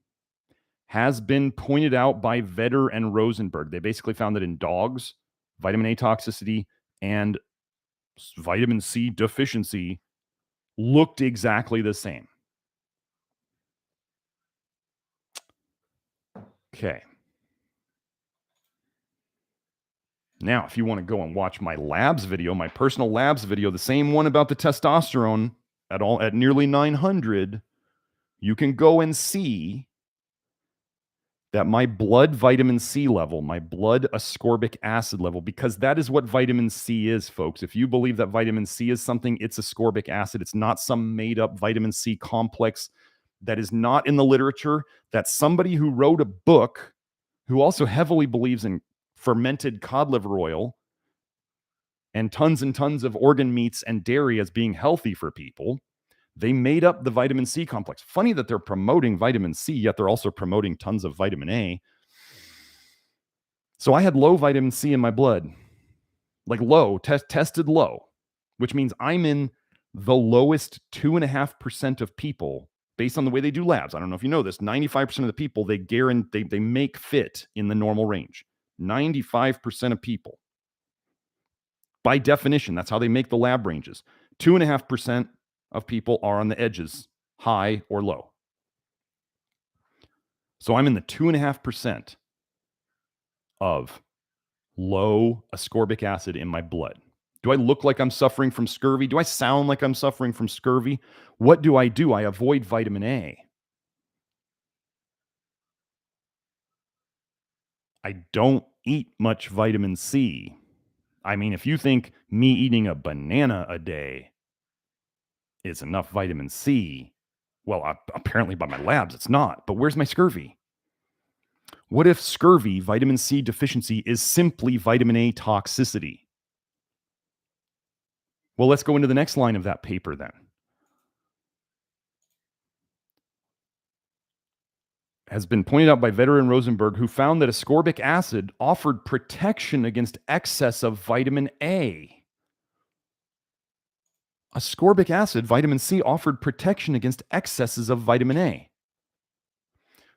has been pointed out by Vedder and Rosenberg. They basically found that in dogs, vitamin A toxicity and vitamin C deficiency looked exactly the same. Okay. Now, if you want to go and watch my labs video, my personal labs video, the same one about the testosterone, at nearly 900, you can go and see that my blood vitamin C level, my blood ascorbic acid level, because that is what vitamin C is, folks. If you believe that vitamin C is something, it's ascorbic acid. It's not some made up vitamin C complex that is not in the literature. That's somebody who wrote a book who also heavily believes in fermented cod liver oil and tons of organ meats and dairy as being healthy for people. They made up the vitamin C complex. Funny that they're promoting vitamin C, yet they're also promoting tons of vitamin A. So I had low vitamin C in my blood, like low, tested low, which means I'm in the lowest 2.5% of people based on the way they do labs. I don't know if you know this, 95% of the people they make fit in the normal range. 95% of people. By definition, that's how they make the lab ranges. 2.5% of people are on the edges, high or low. So I'm in the 2.5% of low ascorbic acid in my blood. Do I look like I'm suffering from scurvy? Do I sound like I'm suffering from scurvy? What do? I avoid vitamin A. I don't eat much vitamin C. I mean, if you think me eating a banana a day is enough vitamin C, well, apparently by my labs, it's not. But where's my scurvy? What if scurvy, vitamin C deficiency, is simply vitamin A toxicity? Well, let's go into the next line of that paper then. Has been pointed out by veteran Rosenberg, who found that ascorbic acid offered protection against excess of vitamin A. Ascorbic acid, vitamin C, offered protection against excesses of vitamin A.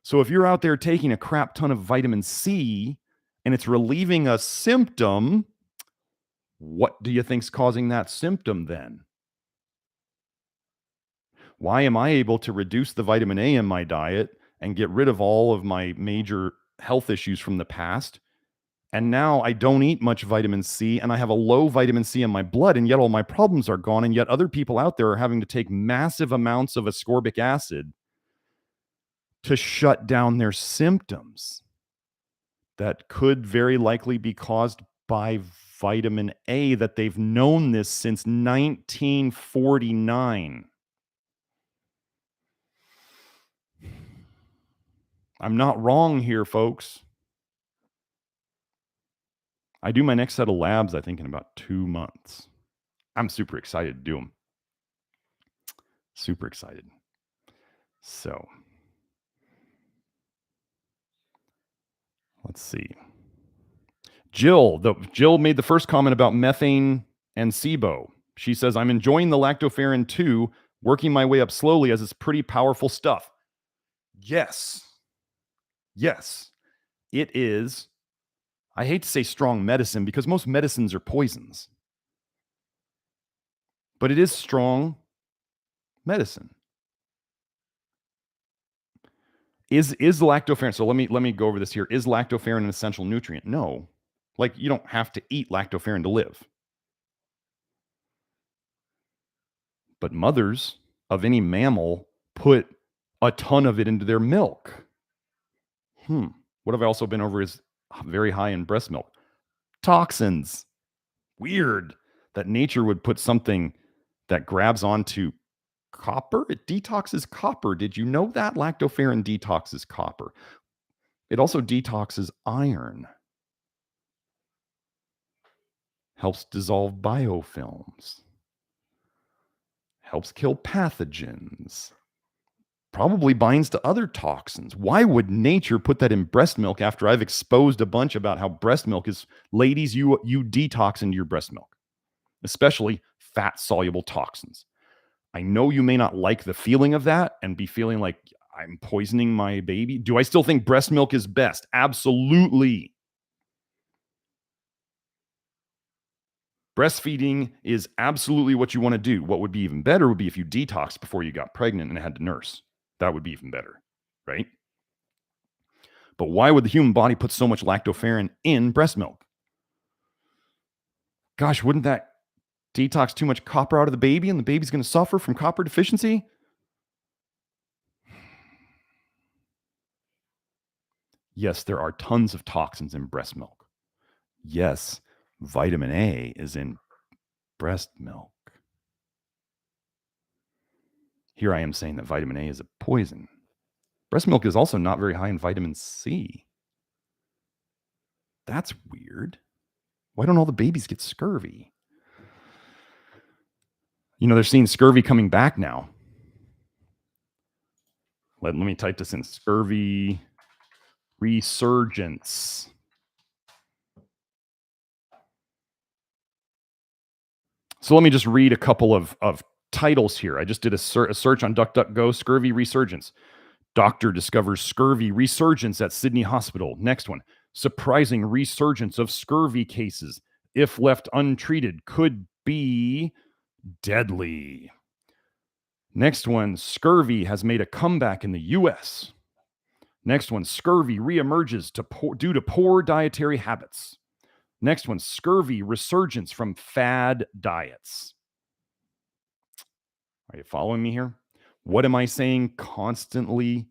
So if you're out there taking a crap ton of vitamin C and it's relieving a symptom, what do you think's causing that symptom then? Why am I able to reduce the vitamin A in my diet and get rid of all of my major health issues from the past? And now I don't eat much vitamin C and I have a low vitamin C in my blood, and yet all my problems are gone. And yet other people out there are having to take massive amounts of ascorbic acid to shut down their symptoms that could very likely be caused by vitamin A, that they've known this since 1949. I'm not wrong here, folks. I do my next set of labs, I think, in about 2 months. I'm super excited to do them. Super excited. So, let's see. Jill made the first comment about methane and SIBO. She says, I'm enjoying the Lactoferrin 2, working my way up slowly as it's pretty powerful stuff. Yes, it is. I hate to say strong medicine because most medicines are poisons, but it is strong medicine. Is lactoferrin, so let me go over this here. Is lactoferrin an essential nutrient? No. Like, you don't have to eat lactoferrin to live. But mothers of any mammal put a ton of it into their milk. What have I also been over is very high in breast milk. Toxins. Weird that nature would put something that grabs onto copper. It detoxes copper. Did you know that? Lactoferrin detoxes copper. It also detoxes iron. Helps dissolve biofilms. Helps kill pathogens. Probably binds to other toxins. Why would nature put that in breast milk after I've exposed a bunch about how breast milk is, ladies, you detox into your breast milk, especially fat-soluble toxins. I know you may not like the feeling of that and be feeling like I'm poisoning my baby. Do I still think breast milk is best? Absolutely. Breastfeeding is absolutely what you want to do. What would be even better would be if you detoxed before you got pregnant and had to nurse. That would be even better, right? But why would the human body put so much lactoferrin in breast milk? Gosh, wouldn't that detox too much copper out of the baby and the baby's going to suffer from copper deficiency? Yes, there are tons of toxins in breast milk. Yes, vitamin A is in breast milk. Here I am saying that vitamin A is a poison. Breast milk is also not very high in vitamin C. That's weird. Why don't all the babies get scurvy? You know, they're seeing scurvy coming back now. Let me type this in. Scurvy resurgence. So let me just read a couple of titles here. I just did a search on DuckDuckGo, scurvy resurgence. Doctor discovers scurvy resurgence at Sydney Hospital. Next one, surprising resurgence of scurvy cases. If left untreated, could be deadly. Next one, scurvy has made a comeback in the US. Next one, scurvy reemerges due to poor dietary habits. Next one, scurvy resurgence from fad diets. Are you following me here? What am I saying constantly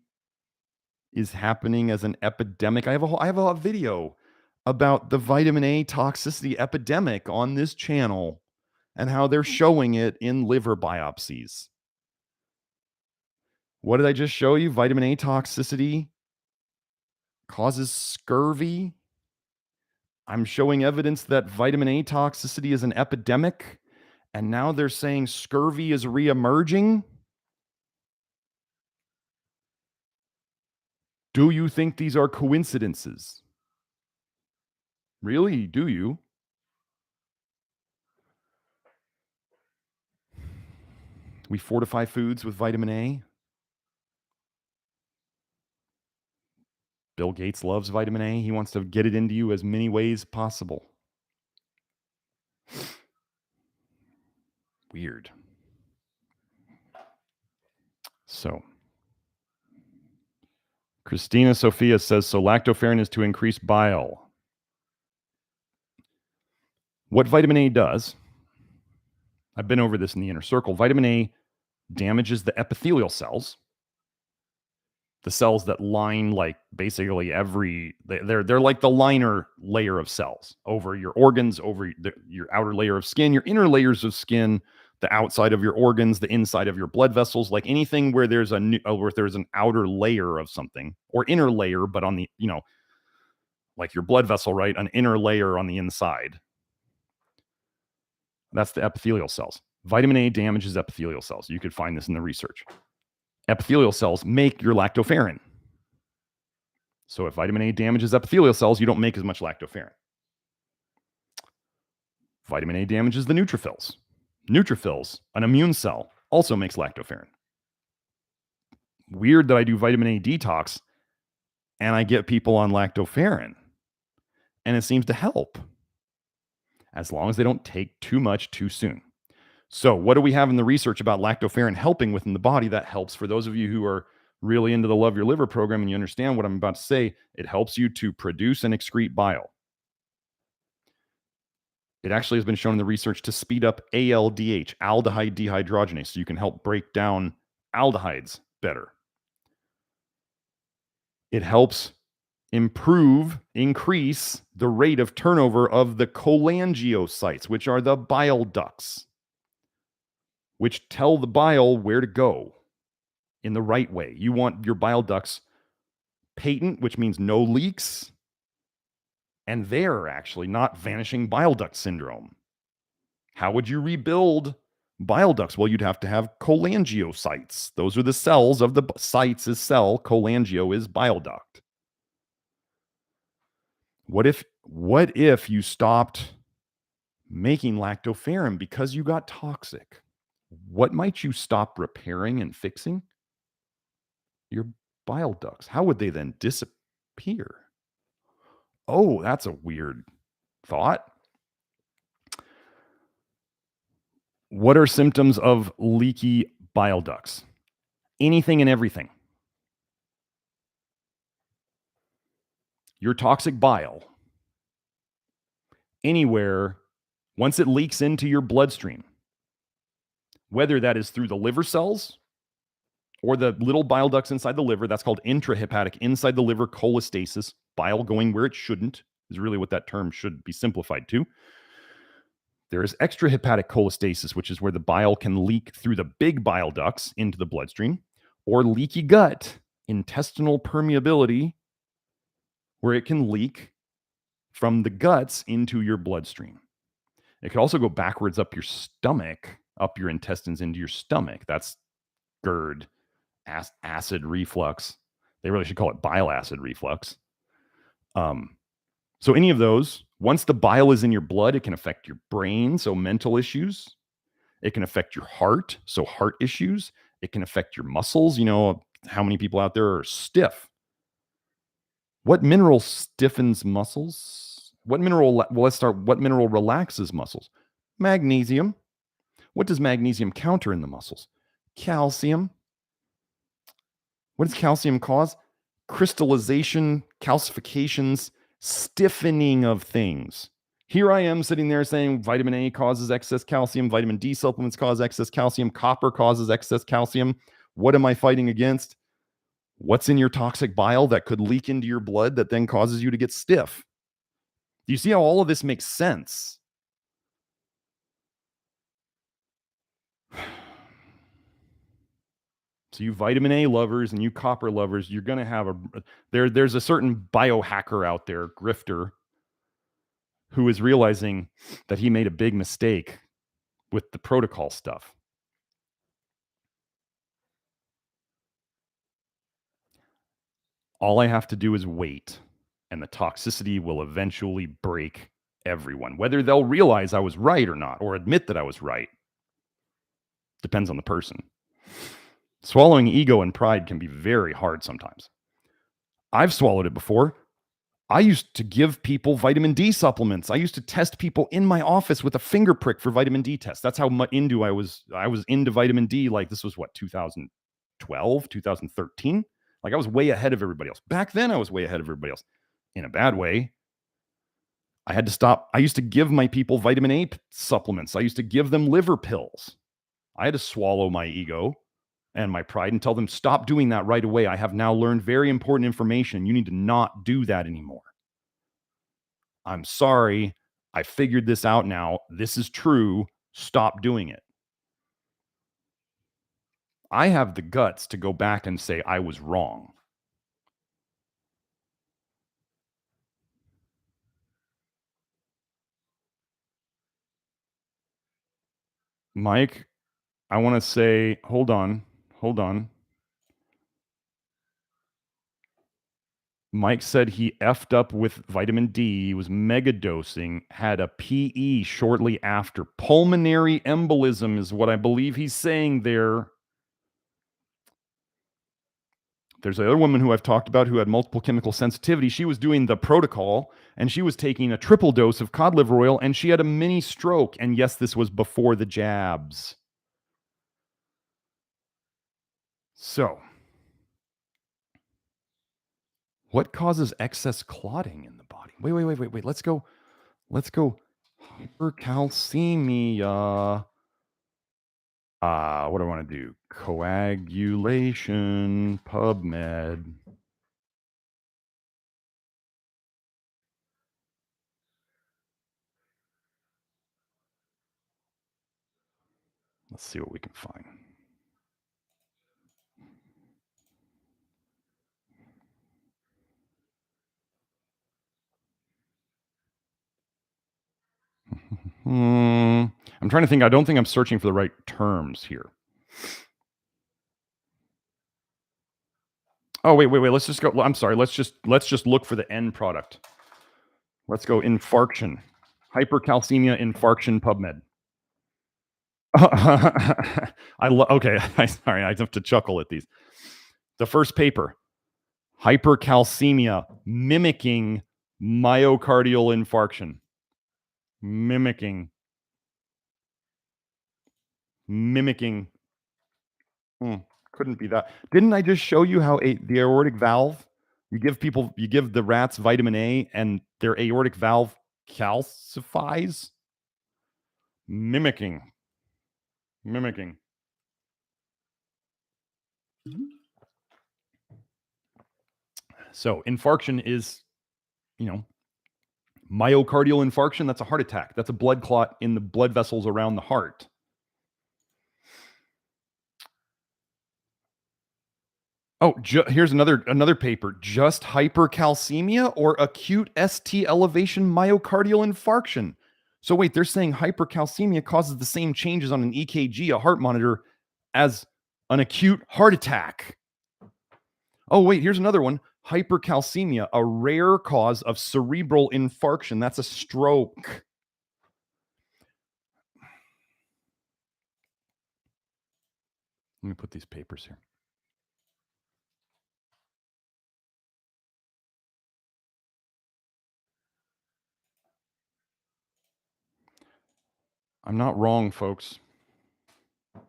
is happening as an epidemic? I have a video about the vitamin A toxicity epidemic on this channel and how they're showing it in liver biopsies. What did I just show you? Vitamin A toxicity causes scurvy. I'm showing evidence that vitamin A toxicity is an epidemic, and now they're saying scurvy is reemerging. Do you think these are coincidences? Really? Do you? We fortify foods with vitamin A. Bill Gates loves vitamin A. He wants to get it into you as many ways possible. Weird. So, Christina Sophia says, so lactoferrin is to increase bile. What vitamin A does, I've been over this in the inner circle, vitamin A damages the epithelial cells, the cells that line like basically they're like the liner layer of cells over your organs, over your outer layer of skin, your inner layers of skin, the outside of your organs, the inside of your blood vessels, like anything where there's an outer layer of something, or inner layer, but on the, like your blood vessel, right? An inner layer on the inside. That's the epithelial cells. Vitamin A damages epithelial cells. You could find this in the research. Epithelial cells make your lactoferrin. So if vitamin A damages epithelial cells, you don't make as much lactoferrin. Vitamin A damages the neutrophils. Neutrophils, an immune cell, also makes lactoferrin. Weird that I do vitamin A detox and I get people on lactoferrin. And it seems to help, as long as they don't take too much too soon. So what do we have in the research about lactoferrin helping within the body that helps? For those of you who are really into the Love Your Liver program and you understand what I'm about to say, it helps you to produce and excrete bile. It actually has been shown in the research to speed up ALDH, aldehyde dehydrogenase, so you can help break down aldehydes better. It helps increase the rate of turnover of the cholangiocytes, which are the bile ducts, which tell the bile where to go in the right way. You want your bile ducts patent, which means no leaks, and they're actually not vanishing bile duct syndrome. How would you rebuild bile ducts? Well, you'd have to have cholangiocytes. Those are the cells of the sites is cell, cholangio is bile duct. What if you stopped making lactoferrin because you got toxic? What might you stop repairing and fixing? Your bile ducts. How would they then disappear? Oh, that's a weird thought. What are symptoms of leaky bile ducts? Anything and everything. Your toxic bile anywhere Once it leaks into your bloodstream, whether that is through the liver cells or the little bile ducts inside the liver, that's called intrahepatic, inside the liver cholestasis, bile going where it shouldn't, is really what that term should be simplified to. There is extrahepatic cholestasis, which is where the bile can leak through the big bile ducts into the bloodstream, or leaky gut, intestinal permeability, where it can leak from the guts into your bloodstream. It could also go backwards up your stomach, up your intestines into your stomach. That's GERD, acid reflux. They really should call it bile acid reflux. So any of those, once the bile is in your blood, it can affect your brain, so mental issues. It can affect your heart, so heart issues. It can affect your muscles. You know, how many people out there are stiff? What mineral stiffens muscles? What mineral, well, let's start. What mineral relaxes muscles? Magnesium. What does magnesium counter in the muscles? Calcium. What does calcium cause? Crystallization, calcifications, stiffening of things. Here I am sitting there saying vitamin A causes excess calcium, vitamin D supplements cause excess calcium, copper causes excess calcium. What am I fighting against? What's in your toxic bile that could leak into your blood that then causes you to get stiff? Do you see how all of this makes sense? So you vitamin A lovers and you copper lovers, you're going to have there's a certain biohacker out there, grifter, who is realizing that he made a big mistake with the protocol stuff. All I have to do is wait, and the toxicity will eventually break everyone. Whether they'll realize I was right or not, or admit that I was right, depends on the person. Swallowing ego and pride can be very hard sometimes. I've swallowed it before. I used to give people vitamin D supplements. I used to test people in my office with a finger prick for vitamin D tests. That's how into I was into vitamin D. Like this was what, 2012, 2013? Like I was way ahead of everybody else. Back then I was way ahead of everybody else. In a bad way. I had to stop. I used to give my people vitamin A supplements. I used to give them liver pills. I had to swallow my ego and my pride and tell them, stop doing that right away. I have now learned very important information. You need to not do that anymore. I'm sorry. I figured this out now. This is true. Stop doing it. I have the guts to go back and say I was wrong. Mike, I want to say, hold on. Mike said he effed up with vitamin D, he was mega dosing, had a PE shortly after. Pulmonary embolism is what I believe he's saying there. There's another woman who I've talked about who had multiple chemical sensitivity. She was doing the protocol and she was taking a triple dose of cod liver oil and she had a mini stroke. And yes, this was before the jabs. So, what causes excess clotting in the body? Wait. Let's go. Hypercalcemia. What do I want to do? Coagulation, PubMed. Let's see what we can find. I'm trying to think. I don't think I'm searching for the right terms here. Oh, wait. Let's just go. I'm sorry. Let's just look for the end product. Let's go infarction. Hypercalcemia infarction PubMed. Okay. Sorry, I have to chuckle at these. The first paper, hypercalcemia mimicking myocardial infarction. Mimicking. Couldn't be that. Didn't I just show you how the aortic valve, you give the rats vitamin A and their aortic valve calcifies? Mimicking. So infarction is, myocardial infarction. That's a heart attack. That's a blood clot in the blood vessels around the heart. Oh, here's another paper. Just hypercalcemia or acute ST elevation myocardial infarction. So wait, they're saying hypercalcemia causes the same changes on an EKG, a heart monitor, as an acute heart attack. Oh wait, here's another one. Hypercalcemia, a rare cause of cerebral infarction. That's a stroke. Let me put these papers here. I'm not wrong, folks. Let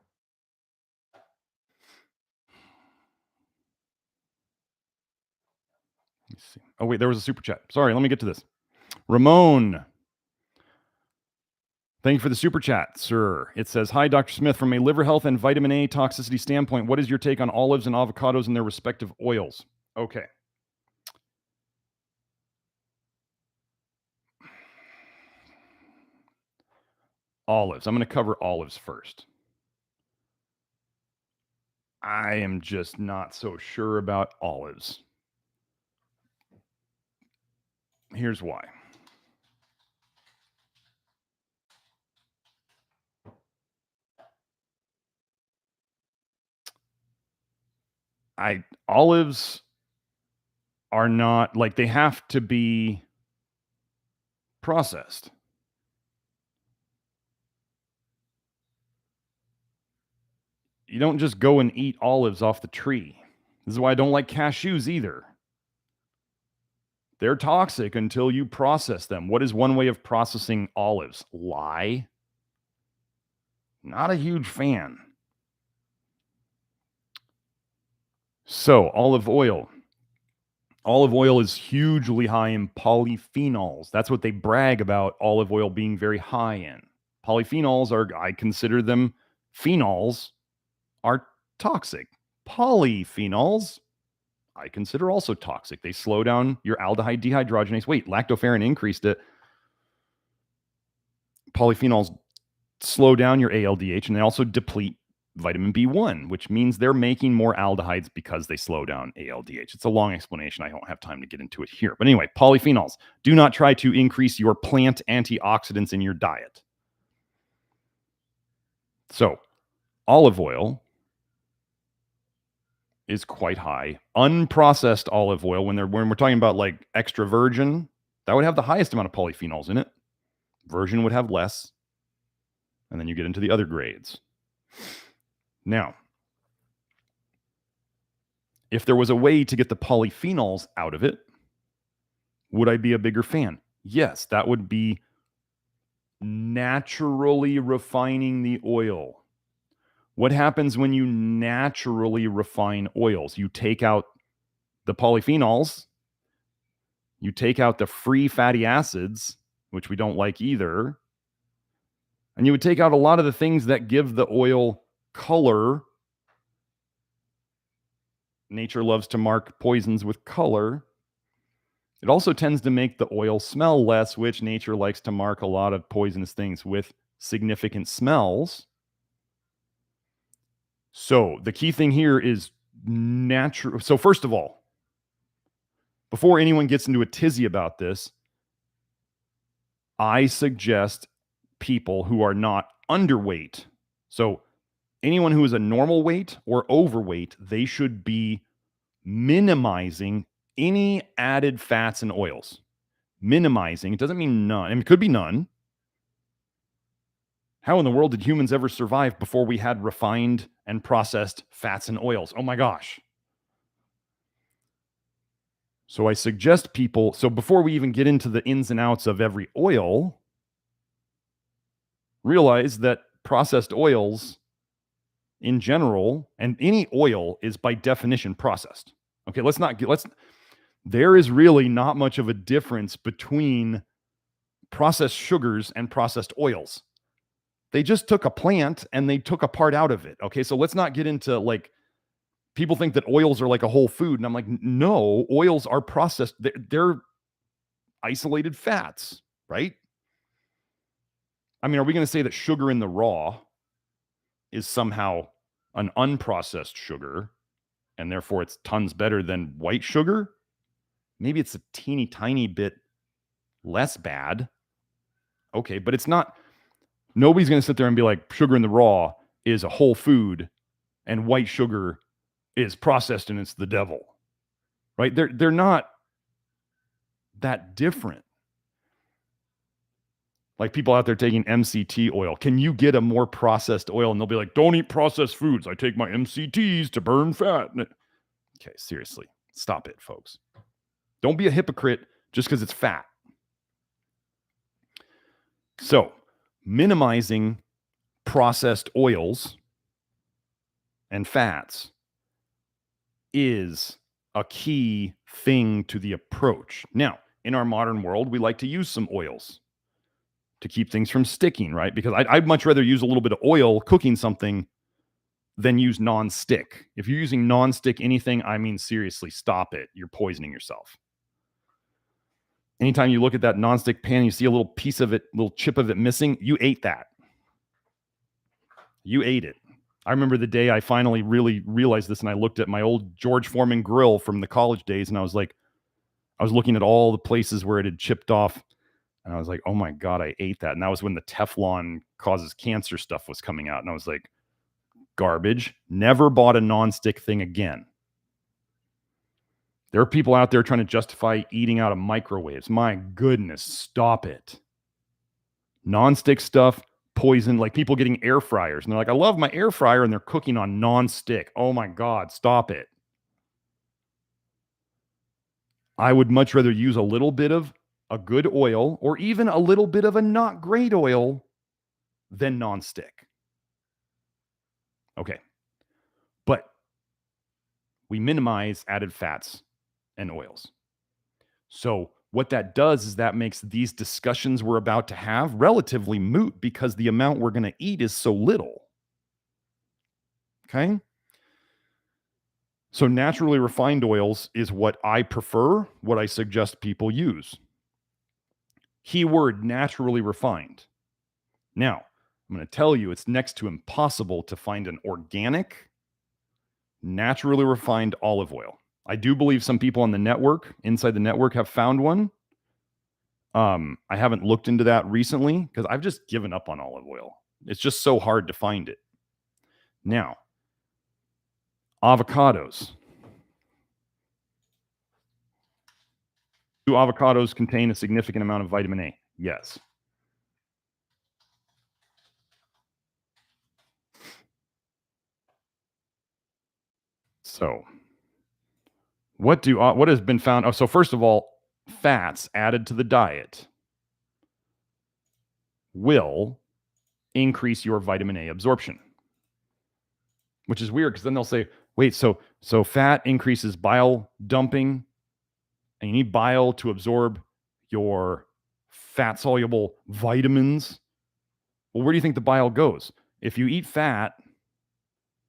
me see. Oh, wait, there was a super chat. Sorry, let me get to this. Ramon. Thank you for the super chat, sir. It says, hi, Dr. Smith. From a liver health and vitamin A toxicity standpoint, what is your take on olives and avocados and their respective oils? Okay. Olives. I'm going to cover olives first. I am just not so sure about olives. Here's why. Olives are not, like, they have to be processed. You don't just go and eat olives off the tree. This is why I don't like cashews either. They're toxic until you process them. What is one way of processing olives? Lye. Not a huge fan. So, olive oil. Olive oil is hugely high in polyphenols. That's what they brag about olive oil being very high in. Polyphenols are, I consider them, phenols are toxic. Polyphenols, I consider also toxic. They slow down your aldehyde dehydrogenase. Wait, lactoferrin increased it. Polyphenols slow down your ALDH, and they also deplete vitamin B1, which means they're making more aldehydes because they slow down ALDH. It's a long explanation. I don't have time to get into it here. But anyway, polyphenols. Do not try to increase your plant antioxidants in your diet. So, olive oil is quite high. Unprocessed olive oil, when we're talking about like extra virgin, that would have the highest amount of polyphenols in it. Virgin would have less. And then you get into the other grades. Now, if there was a way to get the polyphenols out of it, would I be a bigger fan? Yes, that would be naturally refining the oil. What happens when you naturally refine oils? You take out the polyphenols, you take out the free fatty acids, which we don't like either, and you would take out a lot of the things that give the oil color. Nature loves to mark poisons with color. It also tends to make the oil smell less, which nature likes to mark a lot of poisonous things with significant smells. So the key thing here is natural. So first of all, before anyone gets into a tizzy about this, I suggest people who are not underweight. So anyone who is a normal weight or overweight, they should be minimizing any added fats and oils. Minimizing, it doesn't mean none. I mean, it could be none. How in the world did humans ever survive before we had refined and processed fats and oils? Oh my gosh. So I suggest people, so before we even get into the ins and outs of every oil, realize that processed oils in general, and any oil is by definition processed. Okay, there is really not much of a difference between processed sugars and processed oils. They just took a plant and they took a part out of it. Okay, so let's not get into like, people think that oils are like a whole food. And I'm like, no, oils are processed. They're isolated fats, right? I mean, are we going to say that sugar in the raw is somehow an unprocessed sugar and therefore it's tons better than white sugar? Maybe it's a teeny tiny bit less bad. Okay, but it's not. Nobody's going to sit there and be like, sugar in the raw is a whole food and white sugar is processed and it's the devil, right? They're not that different. Like people out there taking MCT oil. Can you get a more processed oil? And they'll be like, don't eat processed foods. I take my MCTs to burn fat. Okay, seriously, stop it, folks. Don't be a hypocrite just because it's fat. So, minimizing processed oils and fats is a key thing to the approach. Now, in our modern world, we like to use some oils to keep things from sticking, right? Because I'd much rather use a little bit of oil cooking something than use non-stick. If you're using non-stick anything, I mean, seriously, stop it. You're poisoning yourself. Anytime you look at that non-stick pan and you see a little piece of it, little chip of it missing, you ate that. You ate it. I remember the day I finally really realized this, and I looked at my old George Foreman grill from the college days, and I was like, I was looking at all the places where it had chipped off, and I was like, oh my God, I ate that. And that was when the Teflon causes cancer stuff was coming out. And I was like, garbage. Never bought a non-stick thing again. There are people out there trying to justify eating out of microwaves. My goodness, stop it. Non-stick stuff, poison, like people getting air fryers. And they're like, I love my air fryer, and they're cooking on non-stick. Oh my God, stop it. I would much rather use a little bit of a good oil or even a little bit of a not great oil than non-stick. Okay. But we minimize added fats and oils. So what that does is that makes these discussions we're about to have relatively moot because the amount we're going to eat is so little. Okay? So naturally refined oils is what I prefer, what I suggest people use. Keyword naturally refined. Now, I'm going to tell you it's next to impossible to find an organic, naturally refined olive oil. I do believe some people on the network, inside the network, have found one. I haven't looked into that recently because I've just given up on olive oil. It's just so hard to find it. Now, avocados. Do avocados contain a significant amount of vitamin A? Yes. So, what has been found? Oh, so first of all, fats added to the diet will increase your vitamin A absorption, which is weird because then they'll say, wait, so fat increases bile dumping, and you need bile to absorb your fat soluble vitamins. Well, where do you think the bile goes? If you eat fat,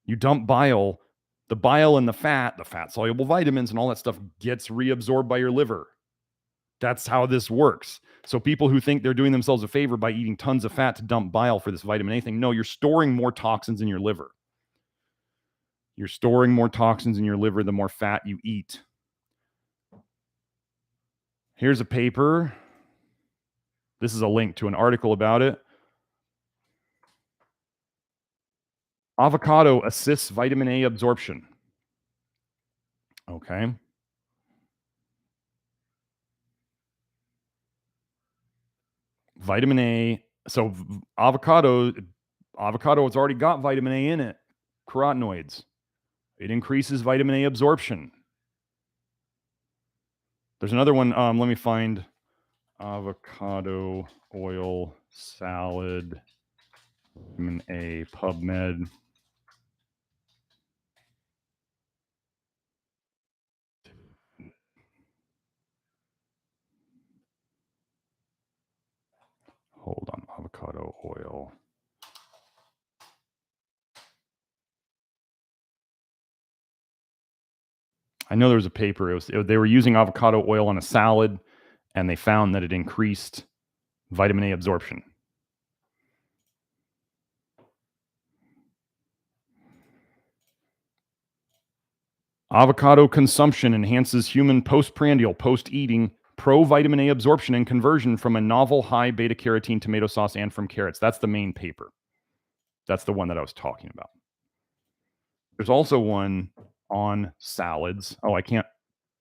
you dump bile, the bile and the fat soluble vitamins and all that stuff gets reabsorbed by your liver. That's how this works. So people who think they're doing themselves a favor by eating tons of fat to dump bile for this vitamin A thing, no, you're storing more toxins in your liver. You're storing more toxins in your liver the more fat you eat. Here's a paper. This is a link to an article about it. Avocado assists vitamin A absorption. Okay. Vitamin A. So avocado has already got vitamin A in it. Carotenoids. It increases vitamin A absorption. There's another one. Let me find avocado oil salad, vitamin A, PubMed. Hold on, avocado oil I know there was a paper. They were using avocado oil on a salad, and they found that it increased vitamin A absorption. Avocado consumption enhances human postprandial, post-eating, pro-vitamin A absorption and conversion from a novel high beta-carotene tomato sauce and from carrots. That's the main paper. That's the one that I was talking about. There's also one on salads. Oh, I can't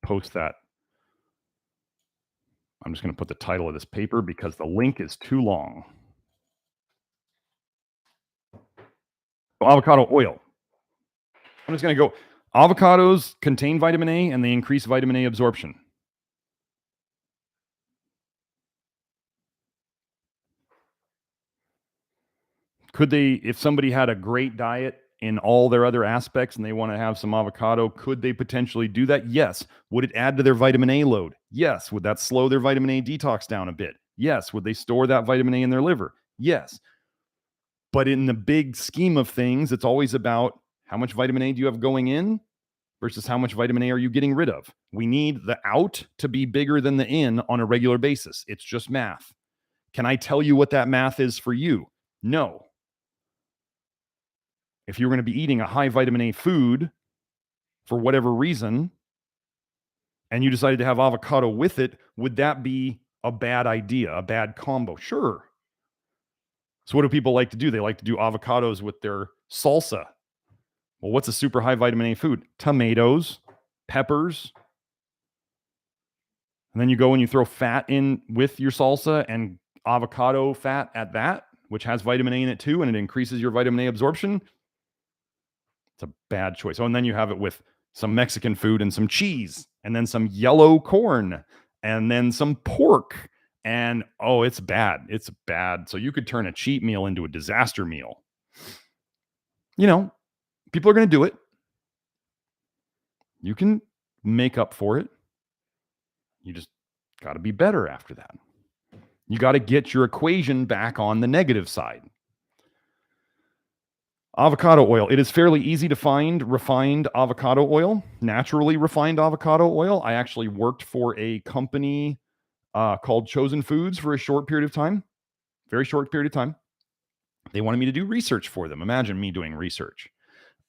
post that. I'm just going to put the title of this paper because the link is too long. Avocado oil. I'm just going to go. Avocados contain vitamin A and they increase vitamin A absorption. Could they, if somebody had a great diet in all their other aspects and they want to have some avocado, could they potentially do that? Yes. Would it add to their vitamin A load? Yes. Would that slow their vitamin A detox down a bit? Yes. Would they store that vitamin A in their liver? Yes. But in the big scheme of things, it's always about how much vitamin A do you have going in versus how much vitamin A are you getting rid of. We need the out to be bigger than the in on a regular basis. It's just math. Can I tell you what that math is for you? No. If you're going to be eating a high vitamin A food for whatever reason, and you decided to have avocado with it, would that be a bad idea, a bad combo? Sure. So what do people like to do? They like to do avocados with their salsa. Well, what's a super high vitamin A food? Tomatoes, peppers. And then you go and you throw fat in with your salsa and avocado fat at that, which has vitamin A in it too, and it increases your vitamin A absorption. It's a bad choice. Oh, and then you have it with some Mexican food and some cheese, and then some yellow corn, and then some pork. And oh, it's bad. It's bad. So you could turn a cheat meal into a disaster meal. You know, people are going to do it. You can make up for it. You just got to be better after that. You got to get your equation back on the negative side. Avocado oil. It is fairly easy to find refined avocado oil, naturally refined avocado oil. I actually worked for a company called Chosen Foods for a short period of time, very short period of time. They wanted me to do research for them. Imagine me doing research.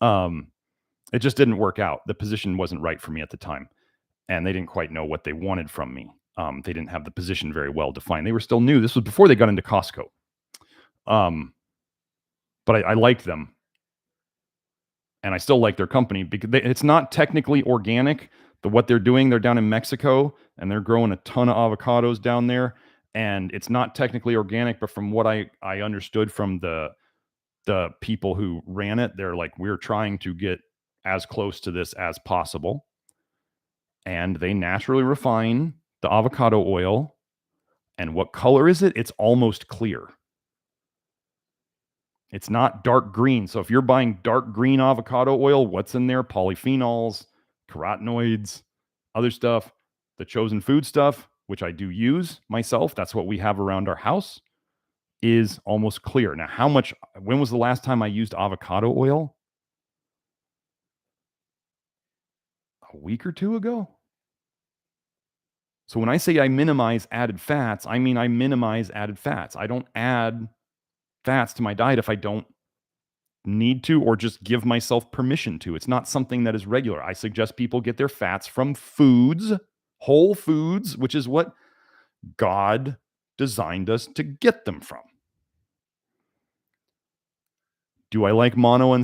It just didn't work out. The position wasn't right for me at the time, and they didn't quite know what they wanted from me. They didn't have the position very well defined. They were still new. This was before they got into Costco. But I liked them. And I still like their company because it's not technically organic. What they're doing, they're down in Mexico and they're growing a ton of avocados down there. And it's not technically organic, but from what I understood from the people who ran it, they're like, we're trying to get as close to this as possible. And they naturally refine the avocado oil. And what color is it? It's almost clear. It's not dark green. So if you're buying dark green avocado oil, what's in there? Polyphenols, carotenoids, other stuff. The Chosen Food stuff, which I do use myself, that's what we have around our house, is almost clear. Now, when was the last time I used avocado oil? A week or two ago. So when I say I minimize added fats, I mean I minimize added fats. I don't add fats to my diet if I don't need to or just give myself permission to. It's not something that is regular. I suggest people get their fats from foods, whole foods, which is what God designed us to get them from. Do I like mono